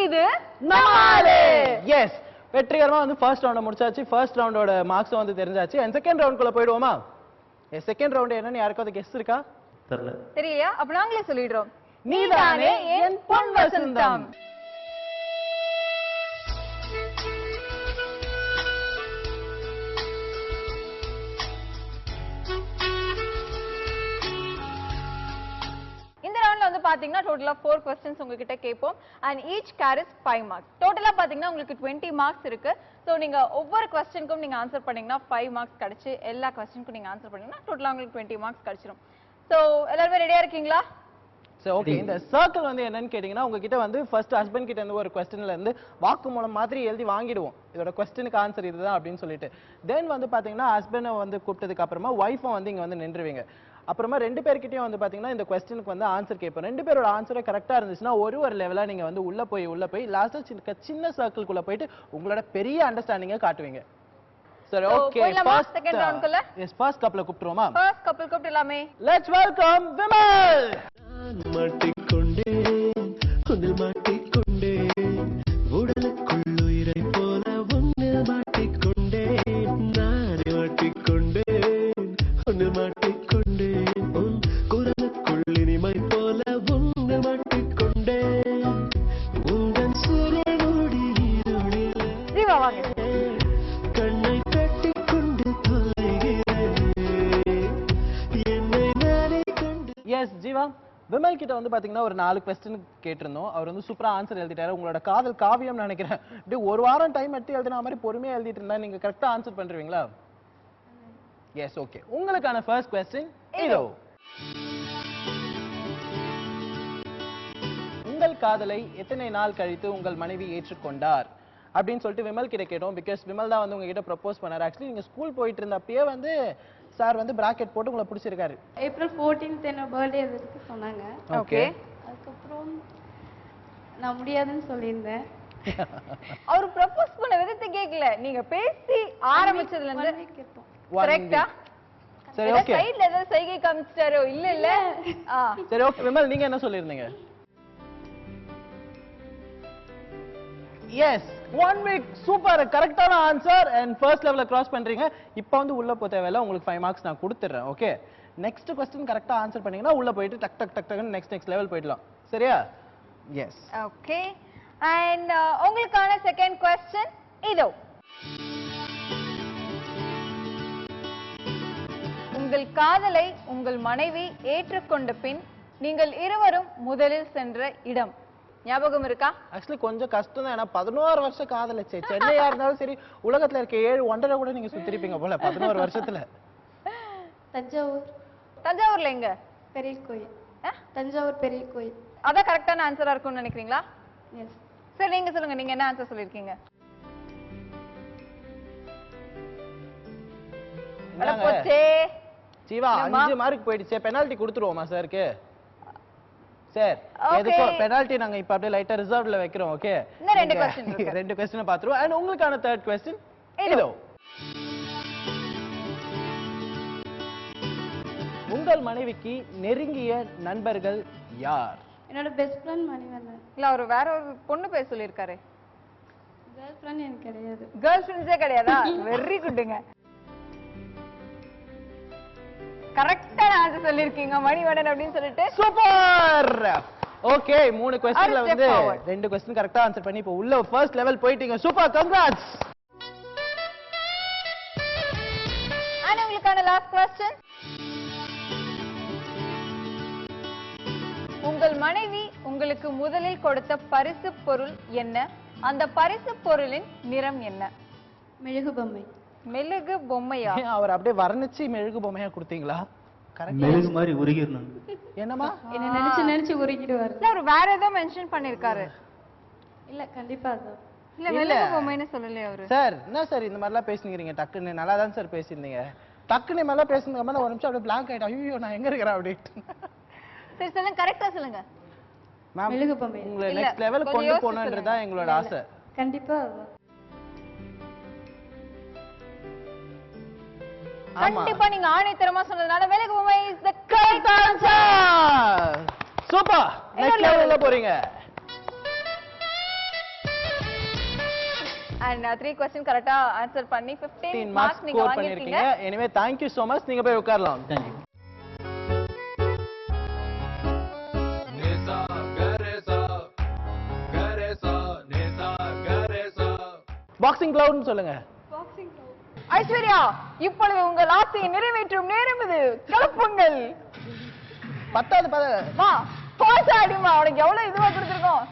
இது நம்மாலே. எஸ், வெற்றிகரமா வந்து ஃபர்ஸ்ட் ரவுண்ட முடிச்சாச்சு. ஃபர்ஸ்ட் ரவுண்டோட மார்க்ஸ் வந்து தெரிஞ்சாச்சு. and செகண்ட் ரவுண்டுக்குள்ள போய்டுவோமா? எஸ், செகண்ட் ரவுண்ட் என்னன்னு யாருக்காவது கெஸ் இருக்கா? தெரியலையா? அப்ப நாங்களே சொல்லிடுறோம். நீதானே என் பொன் வசந்தம். இந்த ரவுண்ட்ல வந்து பாத்தீங்கன்னா டோட்டலா 4 क्वेश्चंस உங்ககிட்ட கேட்போம். and each carries 5 marks. டோட்டலா பாத்தீங்கன்னா உங்களுக்கு 20 மார்க்ஸ் இருக்கு. சோ நீங்க ஒவ்வொரு क्वेश्चनக்கும் நீங்க ஆன்சர் பண்ணீங்கன்னா 5 மார்க்ஸ் கிடைச்சு, எல்லா क्वेश्चनக்கும் நீங்க ஆன்சர் பண்ணீங்கன்னா டோட்டலா உங்களுக்கு 20 மார்க்ஸ் கிடைச்சிரும். சோ எல்லாரும் ரெடியா இருக்கீங்களா? சரி ஓகே இந்த சர்க்கிள் வந்து என்னன்னு கேட்டீங்கன்னா உங்ககிட்ட வந்து ஃபர்ஸ்ட் ஹஸ்பண்ட் கிட்ட இருந்து ஒரு கொஸ்டின்ல இருந்து வாக்குமூலம் மாதிரி எழுதி வாங்கிடுவோம் இதோட கொஸ்டினுக்கு ஆன்சர் இதுதான் அப்படின்னு சொல்லிட்டு தென் வந்து பாத்தீங்கன்னா ஹஸ்பண்டை வந்து கூப்பிட்டதுக்கு அப்புறமா ஒய்ஃபும் வந்து இங்க வந்து நின்றுவீங்க அப்புறமா ரெண்டு பேர்கிட்டயும் வந்து பாத்தீங்கன்னா இந்த கொஸ்டினுக்கு வந்து ஆன்சர் கேட்போம் ரெண்டு பேரோட ஆன்சரே கரெக்டா இருந்துச்சுன்னா ஒரு லெவலா நீங்க வந்து உள்ள போய் லாஸ்டா சின்ன சர்க்கிள்குள்ள போயிட்டு உங்களோட பெரிய அண்டர்ஸ்டாண்டிங்கை காட்டுவீங்க சரி ஓகே செகண்ட் ரவுண்ட் குள்ள எஸ் ஃபர்ஸ்ட் கப்ல கூப்பிட்டுருவோமா ஃபர்ஸ்ட் கப்பிள் கூப்பிடலாமே லெட்ஸ் வெல்கம் விமல் மாட்டிக்கொண்டே உன்னில் மாட்டிக்கொண்டே உடலுக்குள் உயிரை போல உன்னில் மாட்டிக்கொண்டே நானே மாட்டிக்கொண்டேன் உன்னில் மாட்டிக்கொண்டேன் உன் குரலுக்குள் இனிமை போல உன்னில் மாட்டிக்கொண்டேன் உங்கள் சூரியன் ஒளி இருளிலே ஜீவா வாங்க கண்ணை கட்டிக்கொண்டு தொலைகிறேன் என்னை நானே கண்டு எஸ் ஜீவா விமல் கிட்ட வந்து பாத்தீங்கன்னா ஒரு 4 கொஸ்டின் கேட்டிருந்தோம் அவர் வந்து சூப்பரா ஆன்சர் எழுதிட்டாரு உங்களோட காதல் காவியம் நினைக்கிறேன் இப்படி ஒரு வாரம் டைம் எடுத்து எழுதின மாதிரி பொறுமையா எழுதிட்டு இருந்தா நீங்க கரெக்டா ஆன்சர் பண்றீங்களா எஸ் ஓகே உங்களுக்கான ஃபர்ஸ்ட் கொஸ்டின் இதோ உங்கள் காதலை எத்தனை நாள் கழித்து உங்கள் மனைவி ஏற்றுக்கொண்டார் அப்படின்னு சொல்லிட்டு விமல் கிட்ட கேட்டோம் பிகாஸ் விமல் தான் வந்து உங்ககிட்ட ப்ரப்போஸ் பண்ணாரு ஆக்சுவலி நீங்க ஸ்கூல் போயிட்டு இருந்தப்பயே வந்து சார் வந்து பிராக்கெட் போட்டு உங்களை பிடிச்சிருக்காரு ஏப்ரல் 14th என்ன பர்த்டே அதுக்கு சொன்னாங்க ஓகே அதுக்கப்புறம் நான் முடியாதுன்னு சொல்லியிருந்தேன் அவர் ப்ரப்போஸ் பண்ண விதத்தை கேக்கல நீங்க பேசி ஆரம்பிச்சதுல இருந்து கேட்போம் கரெக்ட்டா சரி ஓகே சைடுல ஏதாவது சைகை காமிச்சிட்டாரோ இல்ல சரி ஓகே விமல் நீங்க என்ன சொல்லிருந்தீங்க எஸ் 1 வீக் சூப்பர் கரெக்டான ஆன்சர் அண்ட் ஃபர்ஸ்ட் லெவல்ல கிராஸ் பண்றீங்க இப்போ வந்து உள்ள போக தேவையில்ல உங்களுக்கு 5 மார்க்ஸ் நான் கொடுத்துறேன் ஓகே நெக்ஸ்ட் क्वेश्चन கரெக்ட்டா ஆன்சர் பண்ணீங்கன்னா உள்ள போயிட்டு டக் டக் டக் டக்னு நெக்ஸ்ட் லெவல் போய்டலாம் சரியா எஸ் ஓகே அண்ட் உங்களுக்கான செகண்ட் क्वेश्चन இதோ உங்கள் காதலை உங்கள் மனைவி ஏற்றுக்கொண்ட பின் நீங்கள் இருவரும் முதலில் சென்ற இடம் ஞாபகம் இருக்கா ஆக்சுவலி கொஞ்சம் கஷ்டம் தான் ஏன்னா 11 வருஷம் காதலிச்சே சென்னையா இருந்தாலும் சரி உலகத்துல இருக்க 7 ஒண்டரை கூட நீங்க சுத்திருப்பீங்க போல 11 வருஷத்துல தஞ்சாவூர்ல எங்க பெரிய கோயில் தஞ்சாவூர் பெரிய கோயில் அதான் கரெக்டான ஆன்சரா இருக்கும்னு நினைக்கிறீங்களா எஸ் சரி நீங்க சொல்லுங்க நீங்க என்ன ஆன்சர் சொல்லிருக்கீங்க ஜீவா 5 மார்க் போயிடுச்சு பெனால்டி கொடுத்துருவோமா சாருக்கு சார் எதுக்கு பெனால்டி நாங்க இப்ப அப்படியே லைட்டா ரிசர்வ்ல வைக்கிறோம் ஓகே இன்னும் ரெண்டு क्वेश्चन இருக்கு ரெண்டு क्वेश्चन பாத்துருவோம் and உங்களுக்கான third question இதோ உங்கள் மனைவிக்கு நெருங்கிய நண்பர்கள் யார் என்னோட பெஸ்ட் ஃப்ரெண்ட் மணிவண்ணன் இல்ல அவர் வேற ஒரு பொண்ணு பேர் சொல்லிருக்காரு கேர்ள் ஃப்ரெண்ட் எனக்கு கிடையாது கேர்ள் ஃப்ரெண்ட்ஸே கிடையாதா வெரி குட்ங்க கரெக்ட்டா ஆன்சர் சொல்லிருக்கீங்க மணிவண்ணன் அப்படினு சொல்லிட்டு சூப்பர் ஓகே 3 क्वेश्चनல வந்து 2 क्वेश्चन கரெக்ட்டா ஆன்சர் பண்ணி இப்போ உள்ள ஃபர்ஸ்ட் லெவல் போயிட்டீங்க சூப்பர் கங்க்ராட்ஸ் and உங்களுக்கான லாஸ்ட் क्वेश्चन உங்கள் மனைவி உங்களுக்கு முதலில் கொடுத்த பரிசு பொருள் என்ன அந்த பரிசு பொருளின் நிறம் என்ன மெழுகு பொம்மை மெழுகு பொம்மையா அவர் அப்படியே வர்ணிச்சு மெழுகு பொம்மையா கொடுத்தீங்களா மெழுகு மாதிரி உருகிரணும் என்னமா என்ன நினைச்சு உருகிடுவாரு இல்ல அவர் வேற ஏதோ மென்ஷன் பண்ணிருக்காரு இல்ல கண்டிப்பா அதான் இல்ல மெழுகு பொம்மைன்னு சொல்லலையா அவரு சார் என்ன சார் இந்த மாதிரிலாம் பேசுனீங்க டக்குன்னு நல்லா தான் சார் பேசியிருந்தீங்க டக்குன்னு மேல பேசுனதுக்கு அப்புறம் ஒரு நிமிஷம் அப்படியே பிளாங்க் ஆயிட்டா ஐயோ நான் எங்க இருக்கிறேன் அப்படிட்டு சரி சொல்லுங்க கரெக்ட்டா சொல்லுங்க மேம் மெழுகு பொம்மை உங்களை நெக்ஸ்ட் லெவல் கொண்டு போணும்ன்றதா எங்களோட ஆசை கண்டிப்பா அதான் கண்டிப்பா நீங்க ஆணைத்தரமா சொன்னதுனால மெழுகு பொம்மை is the correct answer super next லெவல்ல போறீங்க and 3 question கரெக்ட்டா ஆன்சர் பண்ணி 15 மார்க்ஸ் நீங்க ஸ்கோர் வாங்கிருக்கீங்க பண்ணிருக்கீங்க anyway thank you so much நீங்க போய் உட்காரலாம் தேங்க்யூ பாக்ஸிங் கிளவுட்னு சொல்லுங்க ஐஸ்வர்யா இப்பொழுது உங்கள் ஆசையை நிறைவேற்றும் நேரம் இது கலப்புங்கள் 10வது மா பாஸ் ஆடிமா உனக்கு எவ்வளவு இதுவா கொடுத்திருக்கோம்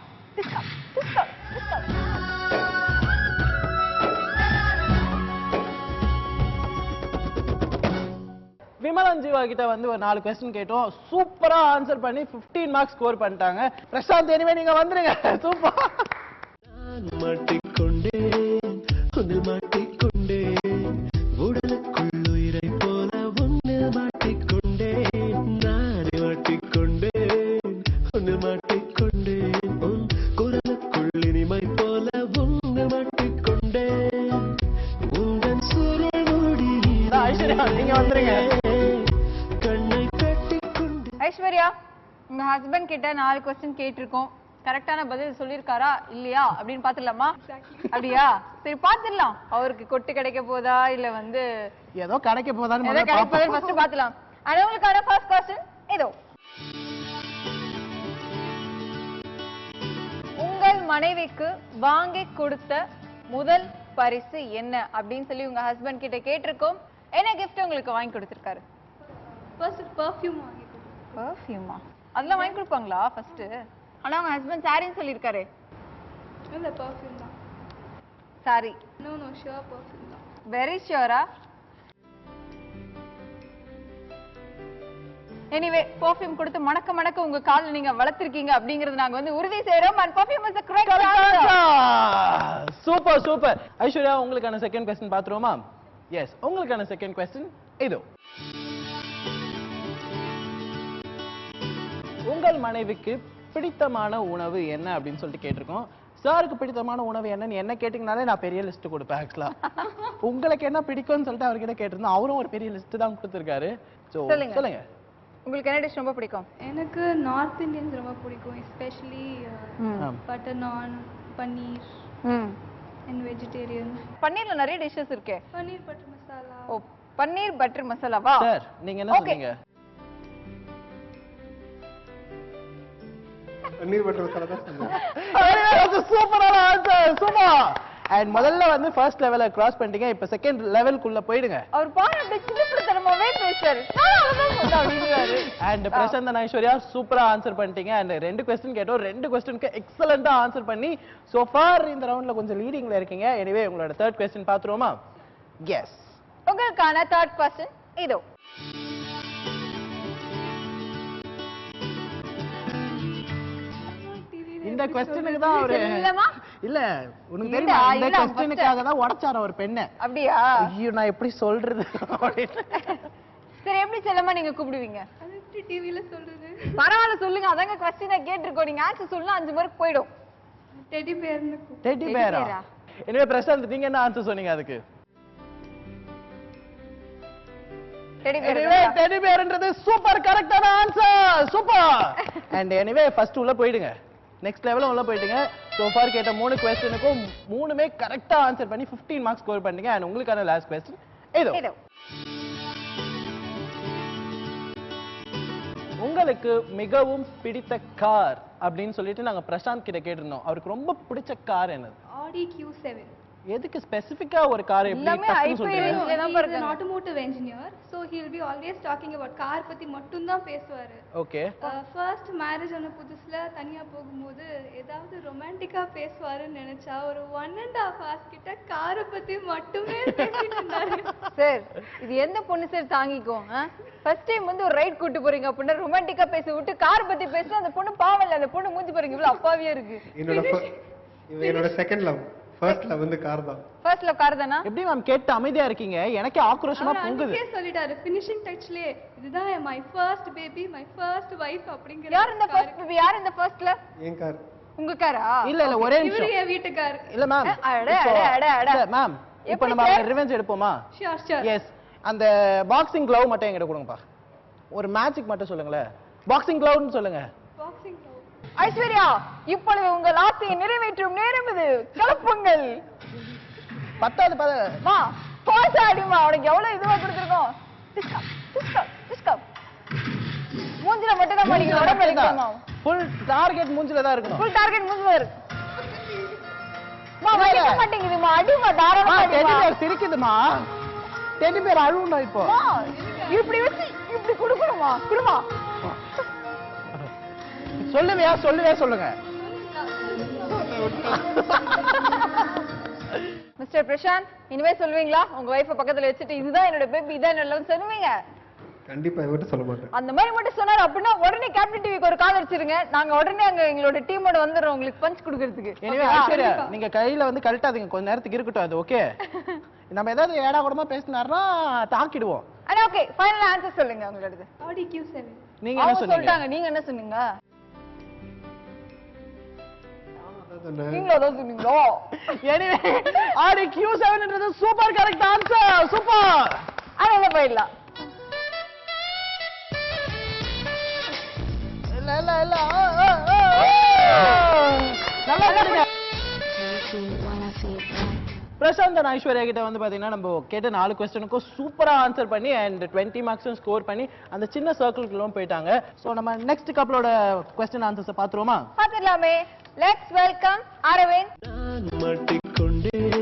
விமலன் ஜீவா கிட்ட வந்து ஒரு 4 கொஸ்டின் கேட்டோம். சூப்பரா ஆன்சர் பண்ணி 15 மார்க்ஸ் ஸ்கோர் பண்ணிட்டாங்க. பிரசாந்த் எனிவே நீங்க வந்துருங்க. சூப்பர். நான் மாட்டிக்கொண்டேன் உன்னில் மாட்டிக்கொண்டேன் உடலுக்குள் உயிரை போல உன்னில் மாட்டிக்கொண்டேன் நானே மாட்டிக்கொண்டேன் உன்னில் மாட்டிக்கொண்டேன் உன் குரலுக்குள் இனிமை போல உன்னில் மாட்டிக்கொண்டேன் உங்கள் சுருள் மூடி ஐஸ்வர்யா நீங்க வந்துருங்க. கண்ணை கட்டிக்கொண்டு ஐஸ்வர்யா உங்க ஹஸ்பண்ட் கிட்ட 4 கொஸ்டின் கேட்டிருக்கோம். கரெக்டான பதில் சொல்லிருக்காரா இல்லையா அப்படின்னு பாத்துடலாமா? அப்படியா? சரி பாத்துடலாம். அவருக்கு கொட்டு கிடைக்க போதா இல்ல வந்து ஏதோ கிடைக்க போதான்னு ஏதோ கிடைக்க போதா ஃபர்ஸ்ட் பாத்துலாம். அது உங்களுக்கான ஃபர்ஸ்ட் கொஸ்டின் இதோ. உங்கள் மனைவிக்கு வாங்கி கொடுத்த முதல் பரிசு என்ன அப்படின்னு சொல்லி உங்க ஹஸ்பண்ட் கிட்ட கேட்டிருக்கோம். என்ன gift உங்களுக்கு வாங்கி கொடுத்திருக்காரு? ஃபர்ஸ்ட் பெர்ஃப்யூம் வாங்கி கொடுத்தேன். பெர்ஃப்யூமா? அதெல்லாம் வாங்கி கொடுப்பாங்களா ஃபர்ஸ்ட்? ஆனா உங்க ஹஸ்பண்ட் சாரின்னு சொல்லிருக்காரு. இல்ல பெர்ஃப்யூம் தான். சாரி. நோ ஷூர் பெர்ஃப்யூம் தான். வெரி ஷூரா? எனிவே பெர்ஃப்யூம் கொடுத்து மணக்க மணக்க உங்க கால்ல நீங்க வளர்த்திருக்கீங்க அப்படிங்கறது நாங்க வந்து உறுதி செய்றோம். and perfume is the correct answer. Super super. Aishwarya உங்களுக்கான செகண்ட் क्वेश्चन பாத்துறோமா? எஸ் உங்களுக்கான செகண்ட் क्वेश्चन இதோ. உங்கள் மனைவிக்கு பிடித்தமான உணவு என்ன அப்படின்னு சொல்லிட்டு கேட்டிருக்கோம். சாருக்கு பிடித்தமான உணவு என்னன்னு என்ன கேட்டீங்கனாலே நான் பெரிய லிஸ்ட் கொடுப்பேன். ஆக்சுவலா உங்களுக்கு என்ன பிடிக்கும்னு சொல்லிட்டு அவர்கிட்ட கேட்டிருந்தோம். அவரும் ஒரு பெரிய லிஸ்ட் தான் கொடுத்திருக்காரு. சொல்லுங்க உங்களுக்கு என்ன டிஷ் ரொம்ப பிடிக்கும்? எனக்கு நார்த் இந்தியன்ஸ் ரொம்ப பிடிக்கும். எஸ்பெஷலி பட்டர் நான், பன்னீர் and vegetarian. பன்னீர்ல நிறைய டிஷஸ் இருக்கே. பன்னீர் பட்டர் மசாலா. ஓ பன்னீர் பட்டர் மசாலாவா? சார் நீங்க என்ன சொன்னீங்க? பன்னீர் பட்டர் மசாலா தான் சொன்னேன். சூப்பரான ஆன்சர். சூப்பர். அண்ட் முதல்ல வந்து ஃபர்ஸ்ட் லெவலை கிராஸ் பண்ணிட்டீங்க. இப்போ செகண்ட் லெவலுக்குள்ள போயிடுங்க. அவர் பாரு அப்படியே சின்னப்பிள்ளத்தனமாவே பேசுறாரு. அப்படிங்கிறாரு. அண்ட் பிரசாந்த் and ஐஸ்வர்யா சூப்பரா ஆன்சர் பண்ணிட்டீங்க. அண்ட் 2 கொஸ்டின் கேட்டோம். 2 கொஸ்டினுக்கு எக்ஸலண்டா ஆன்சர் பண்ணி சோ ஃபார் இந்த ரவுண்ட்ல கொஞ்சம் லீடிங்ல இருக்கீங்க. எனிவே உங்களோட தேர்ட் கொஸ்டின் பாத்துருவோமா? எஸ் உங்களுக்கான தேர்ட் கொஸ்டின் இதோ. இந்த क्वेश्चனுக்கு தான் ஒரு இல்ல உனக்கு தெரியுமா இந்த क्वेश्चனுக்காக தான் உடைச்சார ஒரு பெண்ணே. அப்படியே ஐயோ நான் எப்படி சொல்றது? சரி எப்படி செல்லமா நீங்க கூப்பிடுவீங்க? அது டிவில சொல்றது. பரவாயில்ல சொல்லுங்க. அதங்க क्वेश्चனை கேட்டிருக்கோம். நீங்க ஆன்சர் சொல்லலாம் 5 மார்க் போய்டும். டெடி பேர்னு. டெடி பேரா? எனவே பிரசாந்த் நீங்க என்ன ஆன்சர் சொன்னீங்க அதுக்கு? டெடி பேர்ன்றது சூப்பர் கரெக்டான answer. Super. And anyway first உள்ள போய்டுங்க. நெக்ஸ்ட் லெவல்ல உள்ள போயிட்டீங்க. சோ ஃபார் கேட்ட 3 क्वेश्चனுக்கும் 3மே கரெக்ட்டா ஆன்சர் பண்ணி 15 மார்க்ஸ் ஸ்கோர் பண்ணீங்க. and உங்களுக்கான லாஸ்ட் क्वेश्चन இதோ. உங்களுக்கு மிகவும் பிடித்த கார் அப்படின்னு சொல்லிட்டு நாங்க பிரசாந்த் கிட்ட கேட்டிருந்தோம். அவருக்கு ரொம்ப பிடிச்ச கார் என்னது? Audi Q7. எதுக்கு ஸ்பெசிஃபிக்கா ஒரு கார் எப்படி டக்குன்னு சொல்றீங்க? He is an automotive engineer, so he will be always talking about car பத்தி மட்டும் தான் பேசுவாரு. ஓகே. ஃபர்ஸ்ட் மேரேஜ் ஆன புதுசுல தனியா போகும்போது ஏதாவது ரொமான்டிக்கா பேசுவாருன்னு நினைச்சா ஒரு 1.5 hours கிட்ட காரை பத்தி மட்டுமே பேசிட்டு இருந்தாரு. சார் இது எந்த பொண்ணு சார் தாங்கிக்கும்? ஃபர்ஸ்ட் டைம் வந்து ஒரு ரைட் கூட்டி போறீங்க அப்படின்னா ரொமான்டிக்கா பேச விட்டு கார் பத்தி பேசினா அந்த பொண்ணு பாவம் இல்ல. அந்த பொண்ணு மூஞ்சி பாருங்க இவ்வளவு அப்பாவியா இருக்கு. என்னோட செகண்ட் லவ். ஃபர்ஸ்ட் லவ் வந்து கார் தான். ஃபர்ஸ்ட் லவ் கார் தானா? எப்படி மேம் கேட்டு அமைதியா இருக்கீங்க? எனக்கே ஆக்ரோஷமா பொங்குது. அவரே சொல்லிட்டாரு ஃபினிஷிங் டச்லயே இதுதான் my first baby my first wife அப்படிங்கற. யார் இந்த ஃபர்ஸ்ட் பேபி? யார் இந்த ஃபர்ஸ்ட்ல? என் கார். உங்க காரா? இல்ல ஒரே நிமிஷம். இவரே வீட்டுக்கார். இல்ல மேம். மேம் இப்போ நம்ம ரிவெஞ்ச் எடுப்போமா? ஷூர். எஸ். அந்த பாக்ஸிங் க்ளவ் மட்டும் என்கிட்ட கொடுங்கப்பா. ஒரு மேஜிக் மட்டும் சொல்லுங்களே. பாக்ஸிங் க்ளவ்னு சொல்லுங்க. Boxing glove. ஐஸ்வர்யா இப்பொழுது உங்கள் ஆசையை நிறைவேற்றும் நேரம் இது. கலப்புங்கள். பத்தாவது மா பாஸ் ஆடிமா. உனக்கு எவ்வளவு இதுவா கொடுத்திருக்கோம். டிஸ்கப் மூஞ்சில மட்டும் தான் படிக்கணும். உடம்புல இருக்கணுமா? ஃபுல் டார்கெட் மூஞ்சில தான் இருக்கணும். ஃபுல் டார்கெட் மூஞ்சில இருக்கு. மா வைக்க மாட்டேங்குதுமா. அடிமா தாராளமா அடிமா. Teddy bear சிரிக்குதுமா. டெடி பேர் அழுவுனா இப்போ. இப்படி வச்சு இப்படி குடுக்குறோமா? குடுமா. சொல்லுங்க. மிஸ்டர் பிரசாந்த் இனிமே சொல்லுவீங்களா? உங்க வைஃபை பக்கத்துல வச்சுட்டு இதுதான் என்னோட பேபி இதான் என்னோட லவ் சொல்லுவீங்க? கண்டிப்பா இவர்கிட்ட சொல்ல மாட்டேன். அந்த மாதிரி மட்டும் சொன்னாரு அப்படின்னா உடனே கேப்டன் டிவிக்கு ஒரு கால் அடிச்சிருங்க. நாங்க உடனே அங்க எங்களோட டீமோட வந்துடுறோம் உங்களுக்கு பஞ்ச் கொடுக்கறதுக்கு. எனவே ஐஸ்வர்யா நீங்க கையில வந்து கழட்டாதீங்க, கொஞ்ச நேரத்துக்கு இருக்கட்டும் அது. ஓகே நம்ம ஏதாவது ஏடா கூடமா பேசினாருன்னா தாக்கிடுவோம். அண்ணா ஓகே ஃபைனல் ஆன்சர் சொல்லுங்க உங்களோடது. ஆடி Q7. நீங்க என்ன சொன்னீங்க? சொல்லிட்டாங்க, நீங்க என்ன சொன்னீங்க? நீங்க அதான் சொன்னீங்களோ? எனவே ஆடி Q7ன்றது சூப்பர் கரெக்ட் ஆன்சர். சூப்பர். அங்க போயிடலாம். இல்ல இல்ல இல்ல நல்லா பண்ணுங்க. பிரசாந்த் அண்ட் ஐஸ்வர்யா கிட்ட வந்து பாத்தீங்கன்னா நம்ம கேட்ட 4 क्वेश्चनக்கும் சூப்பரா ஆன்சர் பண்ணி அண்ட் 20 மார்க்ஸும் ஸ்கோர் பண்ணி அந்த சின்ன சர்க்கிள்குள்ள போயிட்டாங்க. சோ நம்ம நெக்ஸ்ட் கப்பலோட क्वेश्चन ஆன்சர்ஸ் பாத்துருவோமா? பாத்துடலாமே. Let's welcome Aravind. நான் மாட்டிக்கொண்டேன்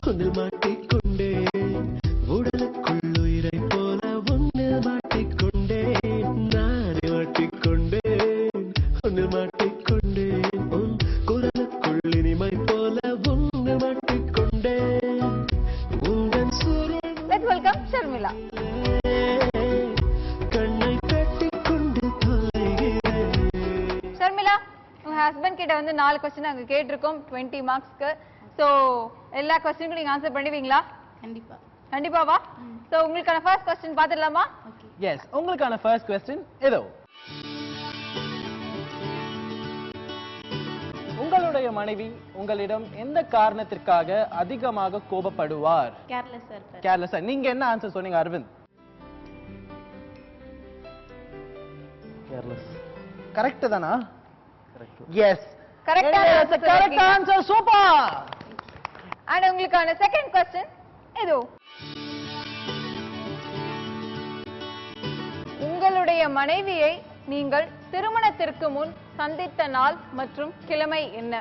உன்னில் மாட்டிக்கொண்டேன் உடலுக்குள் உயிரை போல உன்னில் மாட்டிக்கொண்டேன் நானே மாட்டிக்கொண்டேன் உன்னில் மாட்டிக்கொண்டேன் உன் குரலுக்குள் இனிமை போல உன்னில் மாட்டிக்கொண்டேன் உங்கள் சூரியன். Let's welcome Sharmila. கண்ணை கட்டிக்கொண்டு தொலைகிறேன். ஷர்மிளா உங்க ஹஸ்பண்ட் கிட்ட வந்து 4 क्वेश्चन நாங்க கேட்டிருக்கோம் 20 மார்க்ஸ்க்கு. சோ எல்லா क्वेश्चनக்கும் நீங்க ஆன்சர் பண்ணுவீங்களா? கண்டிப்பா. கண்டிப்பாவா? சோ உங்களுக்கான ஃபர்ஸ்ட் क्वेश्चन பாத்துடலாமா? எஸ், உங்களுக்கான ஃபர்ஸ்ட் क्वेश्चन இதோ. உங்களுடைய மனைவி உங்களிடம் எந்த காரணத்திற்காக அதிகமாக கோபப்படுவார்? Careless sir. கேர்லெஸ். நீங்க என்ன ஆன்சர் சொன்னீங்க அரவிந்த்? கேர்லெஸ். கரெக்ட் தானா? எஸ். கரெக்ட்டா கரெக்ட் ஆன்சர். சூப்பர். அண்ட் உங்களுக்கான செகண்ட் क्वेश्चन இதோ. உங்களுடைய மனைவியை நீங்கள் திருமணத்திற்கு முன் சந்தித்த நாள் மற்றும் கிழமை என்ன?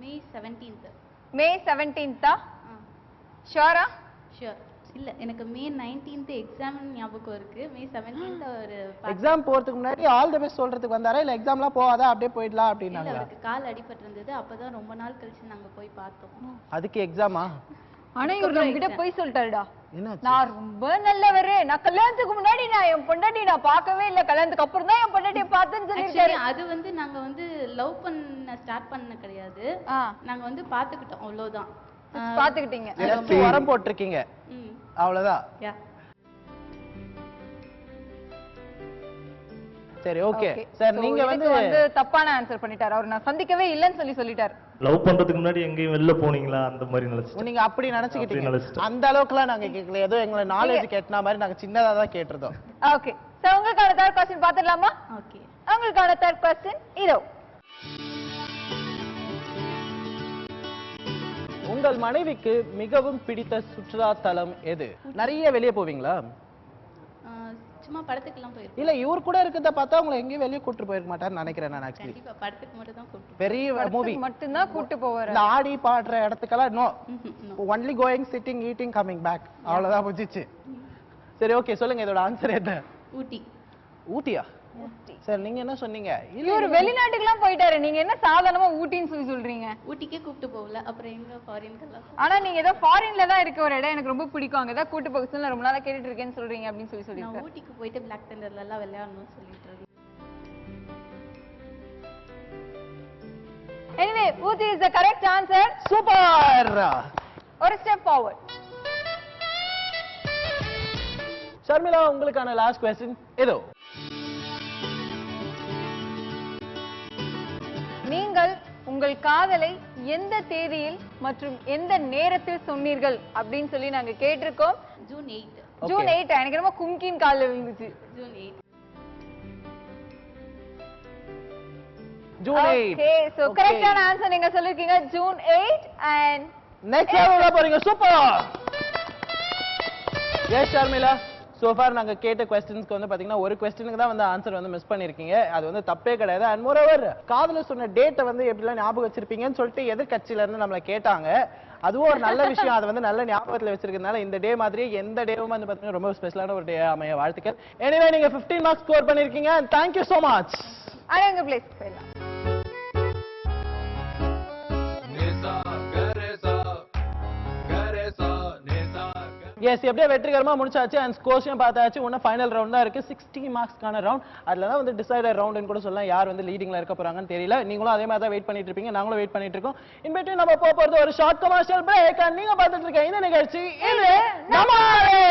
மே 17th. மே 17th. ஷூரா? ஷூர். இல்ல எனக்கு மே 19th எக்ஸாம் ஞாபகம் இருக்கு. மே 17th ஒரு எக்ஸாம் போறதுக்கு முன்னாடி ஆல் தி பெஸ்ட் சொல்றதுக்கு வந்தாரா இல்ல எக்ஸாம்லாம் போகாத அப்படியே போயிடலாம் இல்ல அப்படினாங்களா? அவருக்கு கால் அடிபட்டு இருந்தது. அப்பதான் ரொம்ப நாள் கழிச்சு நாங்க போய் பார்த்தோம். அதுக்கு எக்ஸாமா? ஆனா இவர் நம்ம கிட்ட போய் சொல்லிட்டாருடா. என்னாச்சு? நான் ரொம்ப நல்லவரே, நான் கல்யாணத்துக்கு முன்னாடி நான் என் பொண்டாட்டி நான் பார்க்கவே இல்ல, கல்யாணத்துக்கு அப்புறம் தான் என் பொண்டாட்டியை பார்த்தேன்னு சொல்லிட்டாரு. அது வந்து நாங்க வந்து லவ் பண்ண ஸ்டார்ட் பண்ண கிடையாது. நாங்க வந்து பாத்துக்கிட்டோம் அவ்வளவுதான். பாத்துக்கிட்டீங்க. வரம் போட்டிருக்கீங்க. அவ்வளவுதான். சரி ஓகே சார். நீங்க வந்து தப்பான ஆன்சர் பண்ணிட்டாரு. அவர் நான் சந்திக்கவே இல்லன்னு சொல்லிட்டாரு. லவ் பண்றதுக்கு முன்னாடி எங்கேயும் வெளில போனீங்களா அந்த மாதிரி நினைச்சிட்டேன். நீங்க அப்படி நினைச்சுக்கிட்டீங்க. அந்த அளவுக்குலாம் நாங்க கேட்கல. ஏதோ எங்களை நாலேஜ் கேட்டன மாதிரி நாங்க சின்னதா தான் கேட்டிருந்தோம். ஓகே சோ உங்களுக்கான தேர்ட் क्वेश्चन பாத்துடலாமா? ஓகே. உங்களுக்கான தேர்ட் क्वेश्चन இதோ. உங்கள் மனைவிக்கு மிகவும் பிடித்த சுற்றுலா தலம் எது? நிறைய வெளிய போவீங்களா? சும்மா படத்துக்குலாம் போயிருக்கோம். இல்ல இவர் கூட இருக்கத பார்த்தா உங்களை எங்கேயும் வெளிய கூட்டி போயிருக்க மாட்டான்னு நினைக்கிறேன் நான். ஆக்சுவலி கண்டிப்பா படத்துக்கு மட்டும் தான் கூட்டி. பெரிய மூவி மட்டும் தான் கூட்டி போவாரு. இந்த ஆடி பாடுற இடத்துக்கெல்லாம் no. Only going sitting eating coming back. அவ்வளவுதான் முடிஞ்சிச்சு. சரி ஓகே சொல்லுங்க இதோட ஆன்சர் என்ன? ஊட்டி. ஊட்டியா? சார் நீங்க என்ன சொன்னீங்க? இவர் வெளிநாட்டுக்குலாம் போயிட்டாரு. நீங்க என்ன சாதாரணமா ஊட்டின்னு சொல்றீங்க? ஊட்டிக்கே கூட்டி போகல. அப்புறம் எங்க ஃபாரின்க்கெல்லாம். ஆனா நீங்க ஏதோ ஃபாரின்ல தான் இருக்க ஒரு இடம் எனக்கு ரொம்ப பிடிக்கும், அங்க தான் கூட்டி போக சொல்லி ரொம்ப நாளா கேட்டுட்டு இருக்கேன்னு சொல்றீங்க அப்படின்னு சொல்லிருக்காரு. நான் ஊட்டிக்கு போயிட்டு பிளாக் தண்டர்ல எல்லாம் விளையாடணும்னு சொல்லிட்டு இருக்கேன். Anyway, Ooty is the correct answer. Super. ஒரு ஸ்டெப் ஃபார்வர்ட். ஷர்மிளா உங்களுக்கான லாஸ்ட் क्वेश्चन இதோ. நீங்கள் உங்கள் காதலை எந்த தேதியில் மற்றும் எந்த நேரத்தில் சொன்னீர்கள் அப்படின்னு சொல்லி நாங்க கேட்டிருக்கோம். ஜூன் 8. ஜூன் 8. எனக்கு ரொம்ப கும்கின் கால்ல விழுந்துச்சு. ஜூன் 8. ஜூன் 8. ஓகே சோ கரெக்ட்டான ஆன்சர் நீங்க சொல்லிருக்கீங்க ஜூன் 8 and நெக்ஸ்ட் லெவல்ல போறீங்க. Super. Yes Sharmila so far நாங்க கேட்ட क्वेश्चंसக்கு வந்து பாத்தீங்கன்னா ஒரு क्वेश्चनக்கு தான் வந்து ஆன்சர் வந்து மிஸ் பண்ணிருக்கீங்க. அது வந்து தப்பே கிடையாது. அண்ட் மோரோவர் காதல சொன்ன டேட்டை வந்து எப்படிலாம் ஞாபகம் வச்சிருப்பீங்கன்னு சொல்லிட்டு எதிர்க்கட்சியில இருந்து நம்மள கேட்டாங்க. அதுவும் ஒரு நல்ல விஷயம். அது வந்து நல்ல ஞாபகத்துல வச்சிருக்கிறதுனால இந்த டே மாதிரி எந்த டேவும் வந்து பாத்தீங்கன்னா ரொம்ப ஸ்பெஷலான ஒரு டே அமைய வாழ்த்துக்கள். எனிவே நீங்க 15 மார்க்ஸ் ஸ்கோர் பண்ணிருக்கீங்க. thank you so much. அங்க ப்ளீஸ் போயிடலாம். எஸ் எப்படியே வெற்றிகரமா முடிச்சாச்சு அண்ட் ஸ்கோர்ஸையும் பார்த்தாச்சு இன்னும் ஃபைனல் ரவுண்ட் தான் இருக்கு 60 மார்க்ஸ்க்கான ரவுண்ட் அதுல தான் வந்து டிசைடர் ரவுண்ட்னு கூட சொல்லலாம் யார் வந்து லீடிங்ல இருக்க போறாங்கன்னு தெரியல நீங்களும் அதே மாதிரி தான் வெயிட் பண்ணிட்டு இருப்பீங்க நாங்களும் வெயிட் பண்ணிட்டு இருக்கோம் இன் பிட்வீன் நம்ம போக போறது ஒரு ஷார்ட் கமர்ஷியல் பிரேக் அண்ட் நீங்க பார்த்துட்டு இருக்க இந்த நிகழ்ச்சி இது நம்மாலே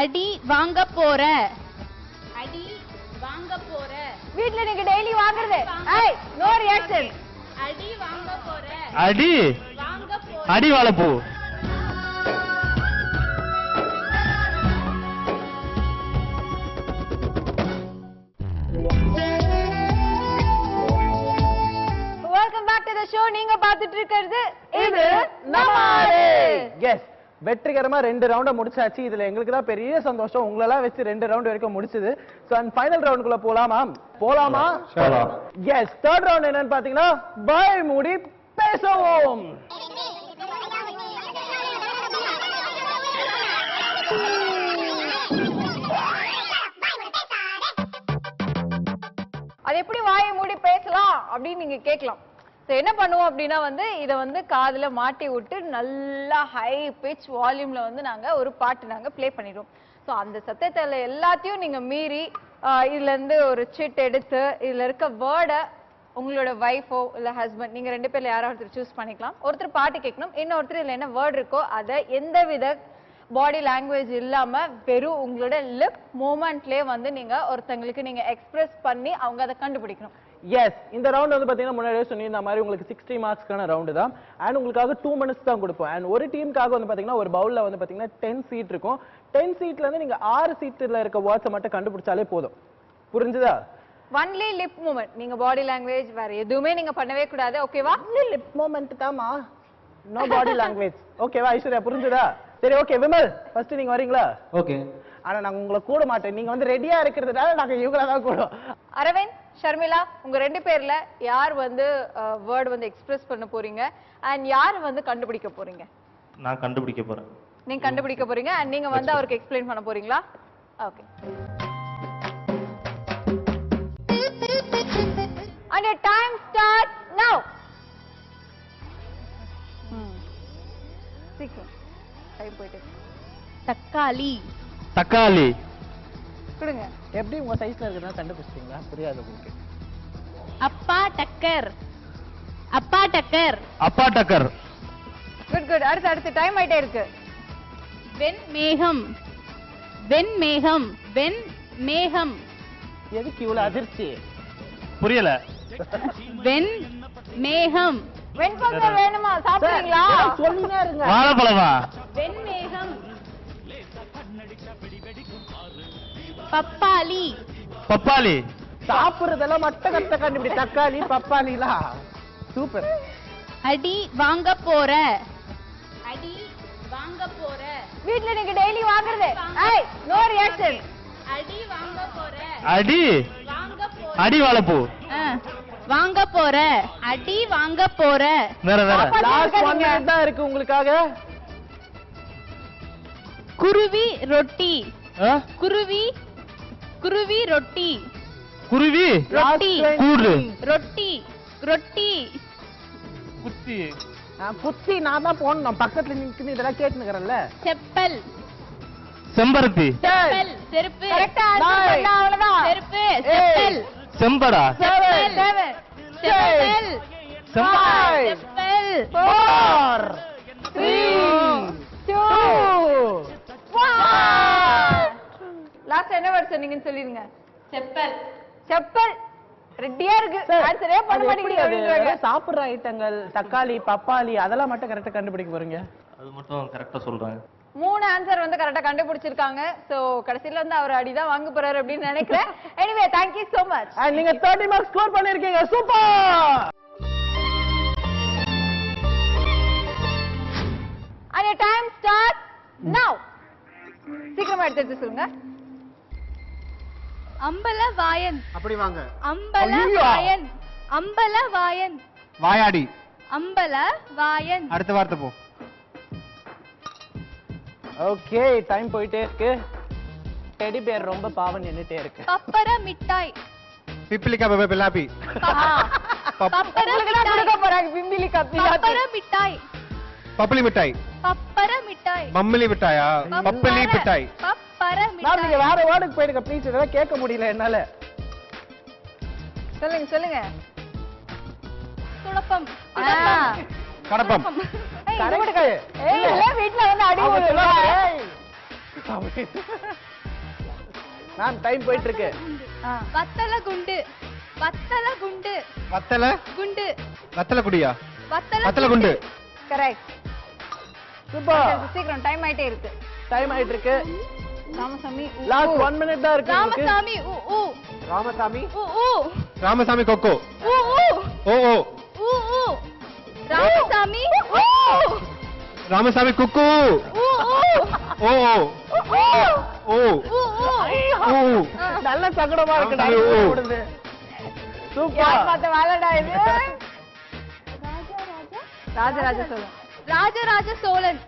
அடி வாங்க போற அடி வாங்க போற வீட்ல நீங்க டெய்லி வாங்குறது ஏய் நோ ரியாக்ஷன் அடி வாங்க போற அடி வாங்க போற அடி வாழைப்பூ welcome back to the show நீங்க பார்த்துட்டு இருக்கிறது இது நம்மாலே எஸ் வெற்றிகரமா 2 ரவுண்ட முடிச்சாச்சு இதுல எங்களுக்கு தான் பெரிய சந்தோஷம் உங்களெல்லாம் வச்சு 2 ரவுண்ட் வரைக்கும் முடிச்சது சோ அண்ட் ஃபைனல் ரவுண்டுக்குள்ள போலாமா எஸ் தேர்ட் ரவுண்ட் என்னன்னு பாத்தீங்கன்னா வாய் மூடி பேசவும் அது எப்படி வாயை மூடி பேசலாம் அப்படின்னு நீங்க கேட்கலாம் ஸோ என்ன பண்ணுவோம் அப்படின்னா வந்து இதை வந்து காதுல மாட்டி விட்டு நல்லா ஹை பிச் வால்யூம்ல வந்து நாங்க ஒரு பாட்டு நாங்க ப்ளே பண்ணிடுவோம் ஸோ அந்த சத்தத்துல எல்லாத்தையும் நீங்க மீறி இதுல இருந்து ஒரு சிட் எடுத்து இதுல இருக்க வேர்டை உங்களோட வைஃபோ இல்ல ஹஸ்பண்ட் நீங்க 2 பேர்ல யாராவது ஒருத்தர் சூஸ் பண்ணிக்கலாம் ஒருத்தர் பாட்டு கேட்கணும் இன்னொருத்தர் இதுல என்ன வேர்ட் இருக்கோ அதை எந்த வித பாடி லாங்குவேஜ் இல்லாம வெறும் உங்களோட லிப் மூமெண்ட்லயே வந்து நீங்க ஒருத்தங்களுக்கு நீங்க எக்ஸ்பிரஸ் பண்ணி அவங்க அதை கண்டுபிடிக்கணும் எஸ் இந்த ரவுண்ட் வந்து பாத்தீங்கன்னா முன்னாடியே சொன்னிருந்த மாதிரி உங்களுக்கு 60 மார்க்ஸ்க்கான ரவுண்டு தான் அண்ட் உங்களுக்காக 2 மினிட்ஸ் தான் கொடுப்போம் அண்ட் ஒரு டீமுக்காக வந்து பாத்தீங்கன்னா ஒரு பவுல்ல வந்து பாத்தீங்கன்னா 10 சீட் இருக்கும் 10 சீட்ல இருந்து நீங்க 6 சீட்ல இருக்க வேர்ட்ஸை மட்டும் கண்டுபிடிச்சாலே போதும் புரிஞ்சுதா ஒன்லி லிப் மூமெண்ட் நீங்க பாடி லாங்குவேஜ் வேற எதுவுமே நீங்க பண்ணவே கூடாது ஓகேவா லிப் மூமெண்ட் தாமா நோ பாடி லாங்குவேஜ் ஓகேவா ஐஸ்வர்யா புரிஞ்சுதா சரி ஓகே விமல் ஃபர்ஸ்ட் நீங்க வரீங்களா ஓகே ஆனா நாங்க உங்களை கூட மாட்டேன் நீங்க வந்து ரெடியா இருக்கிறதுனால நாங்க இவங்கள தான் கூடும் அரவிந்த் ஷர்மிளா உங்க 2 பேர்ல யார் வந்து வேர்ட் வந்து எக்ஸ்பிரஸ் பண்ண போறீங்க அண்ட் யார் வந்து கண்டுபிடிக்க போறீங்க நான் கண்டுபிடிக்க போறேன் நீங்க கண்டுபிடிக்க போறீங்க அண்ட் நீங்க வந்து அவருக்கு எக்ஸ்பிளைன் பண்ண போறீங்களா okay and your time starts now சீக்கிரம் டைம் போயிட்டு தக்காளி தக்காளி கொடுங்க எப்படி உங்க சைஸ்ல இருக்குதா கண்டுபிடிச்சிட்டீங்களா புரியாது உங்களுக்கு அப்பா டக்கர் அப்பா டக்கர் அப்பா டக்கர் குட் குட் அடுத்து டைம் ஆயிட்டே இருக்கு வெண்மேகம் வெண்மேகம் வெண்மேகம் எதுக்கு இவ்வளவு அதிர்ச்சி புரியல வெண்மேகம் வெண்பொங்கல் வேணுமா சாப்பிடுறீங்களா சொல்லுங்க இருங்க வாழைப்பழமா வெண்மேகம் பப்பாளி பப்பாளி சாப்பிடுறதெல்லாம் மட்ட கட்ட கண்டுபிடி தக்காளி பப்பாளிலாம் சூப்பர் அடி வாங்க போற அடி வாங்க போற வீட்ல நீங்க டெய்லி வாங்குறது ஏய் நோ ரியாக்ஷன் அடி வாங்க போற அடி வாங்க போற அடி வாழைப்பூ வாங்க போற அடி வாங்க போற வேற லாஸ்ட் 1 மினிட் தான் இருக்கு உங்களுக்காக குருவி ரொட்டி குருவி குருவி ரொட்டி குருவி ரொட்டி கூடு ரொட்டி ரொட்டி குத்தி குத்தி நான் தான் போடணும் பக்கத்துல நிக்குது இதெல்லாம் கேட்டுக்கிறேன்ல செப்பல் செம்பருத்தி செப்பல் செருப்பு கரெக்ட்டா ஆன்சர் பண்ணா அவ்வளவுதான் செருப்பு செப்பல் செம்படா செப்பல் செப்பல் செம்பல் செப்பல் 4 3 2 லாஸ்ட் என்ன வேர்ட் சொன்னீங்கன்னு சொல்லிருங்க செப்பல் செப்பல் ரெடியா இருக்கு ஆன்சரே பண்ண மாட்டீங்க சாப்பிடுற ஐட்டங்கள் தக்காளி பப்பாளி அதெல்லாம் மட்டும் கரெக்டா கண்டுபிடிக்க போறீங்க அது மட்டும் கரெக்டா சொல்றேன் 3 ஆன்சர் வந்து கரெக்டா கண்டுபிடிச்சிருக்காங்க சோ கடைசில வந்து அவர் அடிதான் வாங்க போறாரு அப்படின்னு நினைக்கிறேன் anyway thank you so much and நீங்க 30 மார்க்ஸ் ஸ்கோர் பண்ணிருக்கீங்க super and your time starts now சீக்கிரமா எடுத்து சொல்லுங்க அம்பல வாயன் அப்படி வாங்க அம்பல வாயன் அம்பல வாயன் வாயாடி அம்பல வாயன் அடுத்த வார்த்தை போ ஓகே டைம் போயிட்டே இருக்கு டெடி பேர் ரொம்ப பாவம் நின்னுட்டே இருக்கு பப்பர மிட்டாய் பிப்பிலிக்கா பிலாப்பி உங்களுக்கு தான் கொடுக்க போறாங்க பிம்பிலி கப்பி பப்பர மிட்டாய் பப்பளி மிட்டாய் பப்பர மிட்டாய் மம்மலி மிட்டாயா பப்பளி மிட்டாய் பப்பர மேம் மிட்டாய் நீங்க வேற வேர்டுக்கு போயிடுங்க ப்ளீஸ் இதெல்லாம் கேட்க முடியல என்னால சொல்லுங்க சொல்லுங்க குழப்பம் கடப்பம் வீட்டுல வந்து அடி மேம் டைம் போயிட்டு இருக்கு வத்தல குண்டு வத்தல குண்டு வத்தல குண்டு வத்தல குடியா வத்தல வத்தல குண்டு கரெக்ட் சூப்பர் சீக்கிரம் டைம் ஆயிட்டே இருக்கு டைம் ஆயிட்டு இருக்கு ராமசாமி லாஸ்ட் 1 மினிட் தான் இருக்கு ராமசாமி ஊ ஊ ராமசாமி ஊ ஊ ராமசாமி கொக்கோ ஊ ஊ ஓ ஓ ஊ ஊ ராமசாமி ஊ ராமசாமி குக்கு ஊ ஊ ஓ ஓ ஊ ஊ நல்ல சங்கடமா இருக்கு ராமசாமி ஊ. ஓடுது சூப்பர் யார் பார்த்த வேலைடா இது ராஜராஜ சோழன் ராஜராஜ சோழன்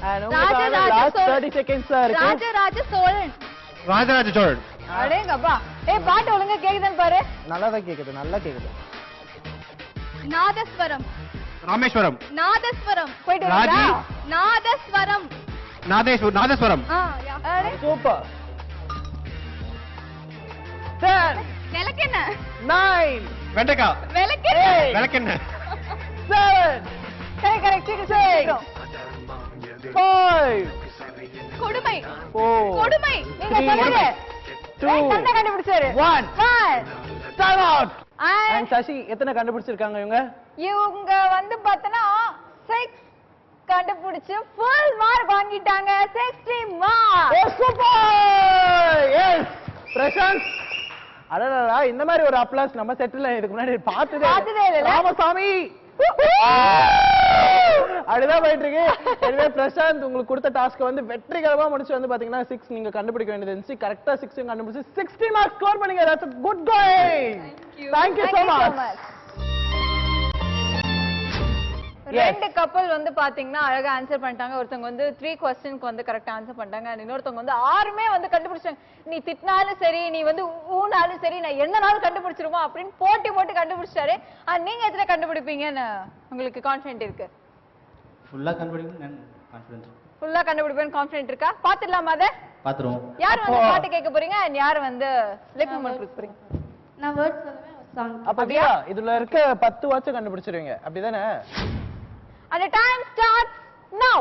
And உங்களுக்கு லாஸ்ட் 30 செகண்ட்ஸ் தான் இருக்கு ராஜராஜ சோழன் ராஜராஜ சோழன் அடேங்கப்பா ஏய் பாட்டு ஒழுங்கா கேக்குதான்னு பாரு நல்லா தான் கேக்குது நல்லா கேக்குது நாதஸ்வரம் ராமேஸ்வரம் நாதஸ்வரம் போயிட்டு ராஜி வரீங்களா? நாதஸ்வரம் நாதேஸ்வரம் சூப்பர் 10 விளக்கென்ன 9 வெண்டைக்காய் விளக்கென்ன விளக்கெண்ண 7 கரெக்ட் சீக்கிரம் 5 கொடுமை 4 கொடுமை நீங்க சொல்லுங்க 2 கரெக்டா கண்டுபிடிச்சாரு 1 time out And and Sasi எத்தனை கண்டுபிடிச்சிருக்காங்க இவங்க இவங்க வந்து பார்த்தனா 6 கண்டுபிடிச்சு ஃபுல் மார்க் வாங்கிட்டாங்க 60 மார்க் ஓ சூப்பர் எஸ் பிரசாந்த் அடடா இந்த மாதிரி ஒரு அப்ளாஸ் நம்ம செட்டில் இதுக்கு முன்னாடி பார்த்ததே இல்ல. ராமசாமி அப்படிதான் போயிட்டு இருக்கு எனவே பிரசாந்த் உங்களுக்கு கொடுத்த டாஸ்க் வந்து வெற்றிகரமா முடிச்சு வந்து பாத்தீங்கன்னா 6 நீங்க கண்டுபிடிக்க வேண்டியது இருந்துச்சு கரெக்டா 6 கண்டுபிடிச்சு 60 மார்க்ஸ் ஸ்கோர் பண்ணீங்க that's a good going thank you so much ரெண்டு கப்பல் வந்து பாத்தீங்கன்னா அழகா ஆன்சர் பண்ணிட்டாங்க ஒருத்தவங்க வந்து 3 क्वेश्चनக்கு வந்து கரெக்டா ஆன்சர் பண்ணிட்டாங்க and இன்னொருத்தவங்க வந்து 6மே வந்து கண்டுபிடிச்சாங்க நீ திட்டினாலும் சரி நீ வந்து ஊனாலும் சரி நான் என்னனாலும் கண்டுபிடிச்சிருவோம் அப்படின்னு போட்டி போட்டு கண்டுபிடிச்சாரு நீங்க எத்தனை கண்டுபிடிப்பீங்கன்னு உங்களுக்கு கான்ஃபிடென்ட் இருக்கு ஃபுல்லா கண்டுபிடிக்கணும் நான் கான்ஃபிடன்ஸ் ஃபுல்லா கண்டுபிடிப்பேன்னு கான்ஃபிடென்ட் இருக்கா பாத்துடலாமா அத பாத்துறோம் யார் வந்து பாட்டு கேட்க போறீங்க and யார் வந்து லிப் மூவ்மெண்ட் கொடுக்க போறீங்க நான் வேர்ட் சொல்லுவேன் சாங் அப்ப தியா இதுல இருக்க 10 வாட்ச் கண்டுபிடிச்சிருவீங்க அப்படிதானே and the time starts now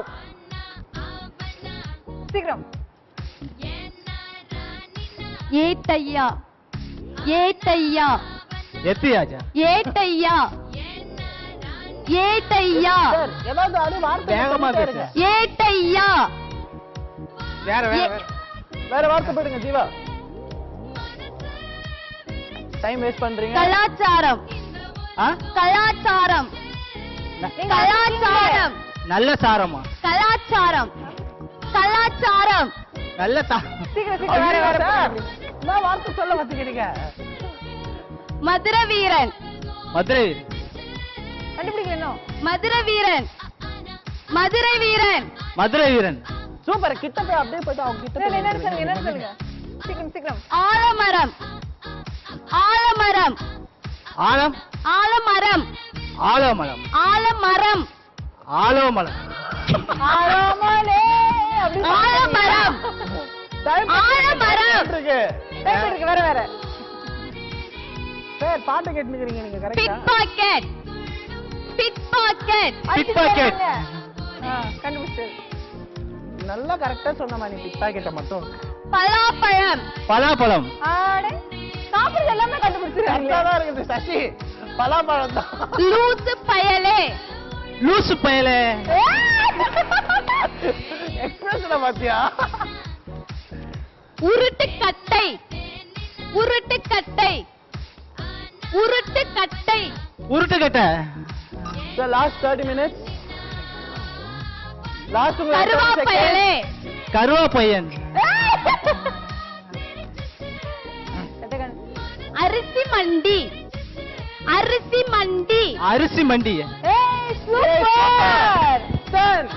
சீக்கிரம் ஏட்டையா ஏட்டையா எத்தியாச்சா ஏட்டையா ஏட்டையா சார் ஏதாவது அது வார்த்தை வேகமா சொல்லிட்டே பேசு. இருங்க. ஏட்டையா வேற வேற வேற வேற வார்த்தை போயிடுங்க ஜீவா டைம் வேஸ்ட் பண்றீங்க கலாச்சாரம் கலாச்சாரம் கலாச்சாரம் நல்ல சாரமா கலாச்சாரம் கலாச்சாரம் நல்ல சீக்கிரம் சீக்கிரம் வேற வேற சார் நான் வார்த்தை சொல்ல மாட்டேங்கிறீங்க மதுரை வீரன் மதுரை கண்டுபிடிக்கணும் மதுரை வீரன் மதுரை வீரன் மதுரை வீரன் சூப்பர் கிட்ட போய் அப்படியே போயிட்டு அவங்க கிட்ட போய் என்ன சொல்லுங்க என்ன சொல்லுங்க சீக்கிரம் சீக்கிரம் ஆலமரம் ஆலமரம் ஆலம் ஆலமரம் ஆலமலம் ஆலமரம் ஆலோமலம் ஆராமலே அப்படி ஆலமரம் டைம் ஆலமரம் இருக்கு இருக்கு வேற வேற சார் பாட்டு கேட்டுக்கிறீங்க நீங்க பிட் கரெக்ட்டா packet bit packet bit packet கண்டுபிடிச்சது நல்லா கரெக்ட்டா சொன்ன மாதிரி பிக் பாக்கெட்ட மட்டும் பலாப்பழம் பலாப்பழம் ஆடே சாப்பிடுறது எல்லாமே கண்டுபிடிச்சிருக்காங்க கரெக்ட்டா தான் இருக்குது சசி பலாப்பழம் தான் லூசு பயலே லூசு பயலே எக்ஸ்பிரஸ்ல பாத்தியா உருட்டு கட்டை உருட்டு கட்டை உருட்டு கட்டை உருட்டுக்கட்டை சார் லாஸ்ட் 30 மினிட்ஸ் லாஸ்ட் கருவா பயலே கருவா பையன் அரிசி மண்டி அரிசி மண்டி அரிசி மண்டி ஏய் சூப்பர் 10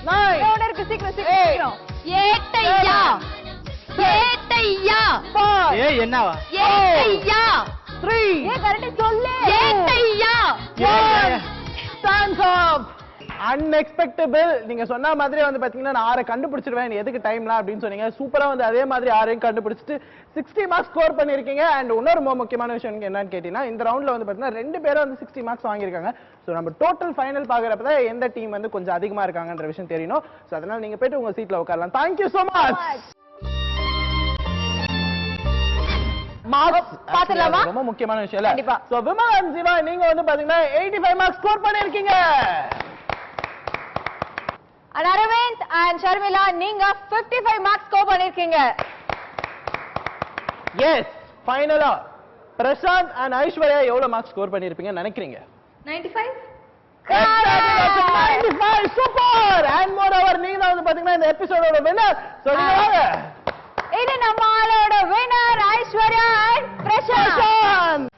9 எவ்வளவு இருக்கு சீக்கிரம் சீக்கிரம் ஏட்டையா ஏட்டையா Five, ஏய் என்னவா ஏட்டையா 3 ஏ கரெக்ட் சொல்லு ஏத்தையா stands up unexpectable நீங்க சொன்ன மாதிரி வந்து பாத்தீங்கன்னா நான் 6 கண்டுபிடிச்சிடுவேன் எதுக்கு டைம்லாம் அப்படின்னு சொன்னீங்க சூப்பரா வந்து அதே மாதிரி 6 கண்டுபிடிச்சிட்டு 60 மார்க்ஸ் ஸ்கோர் பண்ணிருக்கீங்க அண்ட் இன்னொரு முக்கியமான விஷயம் என்னன்னு கேட்டீங்கன்னா இந்த ரவுண்ட்ல வந்து பாத்தீங்கன்னா ரெண்டு பேரும் வந்து 60 மார்க்ஸ் வாங்கியிருக்காங்க சோ நம்ம டோட்டல் ஃபைனல் பாக்குறப்ப தான் எந்த டீம் வந்து கொஞ்சம் அதிகமா இருக்காங்கன்ற விஷயம் தெரியணும் சோ அதனால நீங்க போயிட்டு உங்க சீட்ல உட்காரலாம் thank you so much marks பாத்துலாமா ரொம்ப முக்கியமான விஷயம் இல்ல கண்டிப்பா சோ விமல் and ஜீவா நீங்க வந்து பாத்தீங்கன்னா 85 மார்க்ஸ் ஸ்கோர் பண்ணிருக்கீங்க and அரவிந்த் and ஷர்மிளா நீங்க 55 மார்க்ஸ் ஸ்கோர் பண்ணிருக்கீங்க எஸ் ஃபைனலா பிரசாந்த் and ஐஸ்வர்யா எவ்வளவு மார்க்ஸ் ஸ்கோர் பண்ணிருப்பீங்கன்னு நினைக்கிறீங்க 95 95 சூப்பர் and moreover நீங்க தான் வந்து பாத்தீங்கன்னா இந்த எபிசோடோட வின்னர் சொல்லுங்க வாங்க இது நம்ம ஆளோட winner Aishwarya and Prashant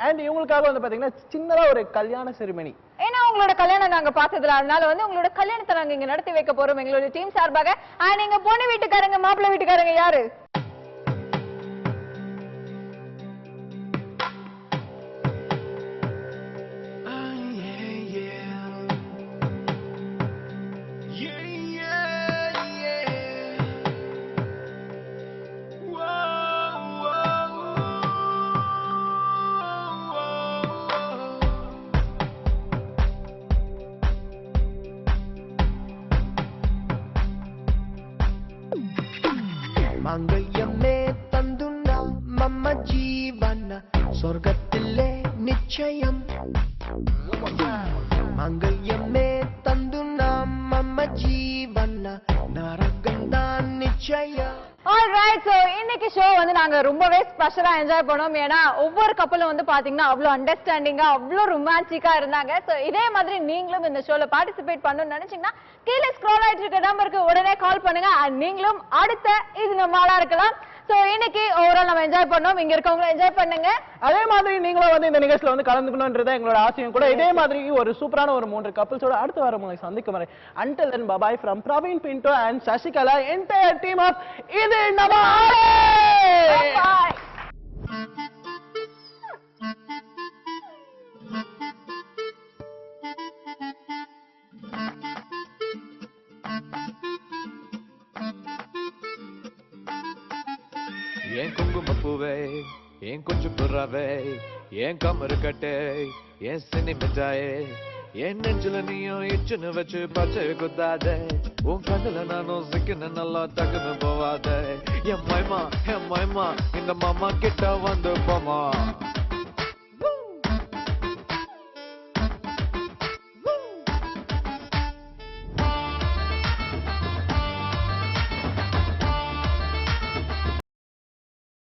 and இவங்களுக்காக வந்து பாத்தீங்கன்னா சின்னதா ஒரு கல்யாண செரிமனி ஏன்னா உங்களோட கல்யாணம் நாங்க பார்த்ததுல அதனால வந்து உங்களோட கல்யாணத்தை நாங்க இங்க நடத்தி வைக்க போறோம் எங்களோட டீம் சார்பாக நீங்க பொண்ணு வீட்டுக்காரங்க மாப்பிள்ளை வீட்டுக்காரங்க யாரு മംഗല്യമേ തന്തുന്ന മമ്മ ജീവന സ്വർഗത്തിലെ നിശ്ചയം മംഗല്യമേ തന്തുന്ന മമ്മ ജീവന നരകന്താൻ നിശ്ചയം Alright, so இன்னைக்கு ஷோ வந்து நாங்க ரொம்பவே ஸ்பெஷலா என்ஜாய் பண்ணோம் ஏன்னா ஒவ்வொரு கப்பலும் வந்து பாத்தீங்கன்னா அவ்வளவு அண்டர்ஸ்டாண்டிங்கா அவ்வளவு ரொமான்டிக்கா இருந்தாங்க சோ இதே மாதிரி நீங்களும் இந்த ஷோல பார்ட்டிசிபேட் பண்ணணும்னு நினைச்சீங்கன்னா கீழே ஸ்க்ரால் ஆயிட்டு இருக்க நம்பருக்கு உடனே கால் பண்ணுங்க and நீங்களும் அடுத்த இது நம்ம ஆளா இருக்கலாம் சோ இன்னைக்கு ஓவரால் நம்ம என்ஜாய் பண்ணோம் இங்க இருக்கவங்க என்ஜாய் பண்ணுங்க அதே மாதிரி நீங்களும் வந்து இந்த நிகழ்ச்சியில வந்து கலந்துக்கணும்ன்றது எங்களோட ஆசையும் கூட இதே மாதிரி ஒரு சூப்பரான ஒரு 3 கப்பல்ஸோட அடுத்த வாரம் உங்களை சந்திக்கும் வரை until then bye bye from Praveen Pinto and Shashikala entire team of இது நம்ம bye ஏன் குங்குமப்பூவே ஏன் கொஞ்சம் புறாவே ஏன் கமரு கட்டே ஏன் சினி மிட்டாயே என் நெஞ்சில நீயும் இச்சுன்னு வச்சு பச்சை குத்தாதே உன் கண்ணுல நானும் சிக்கன நல்லா டக்குன்னு போவாதே என் மைமா இந்த மாமா கிட்ட வந்து போமா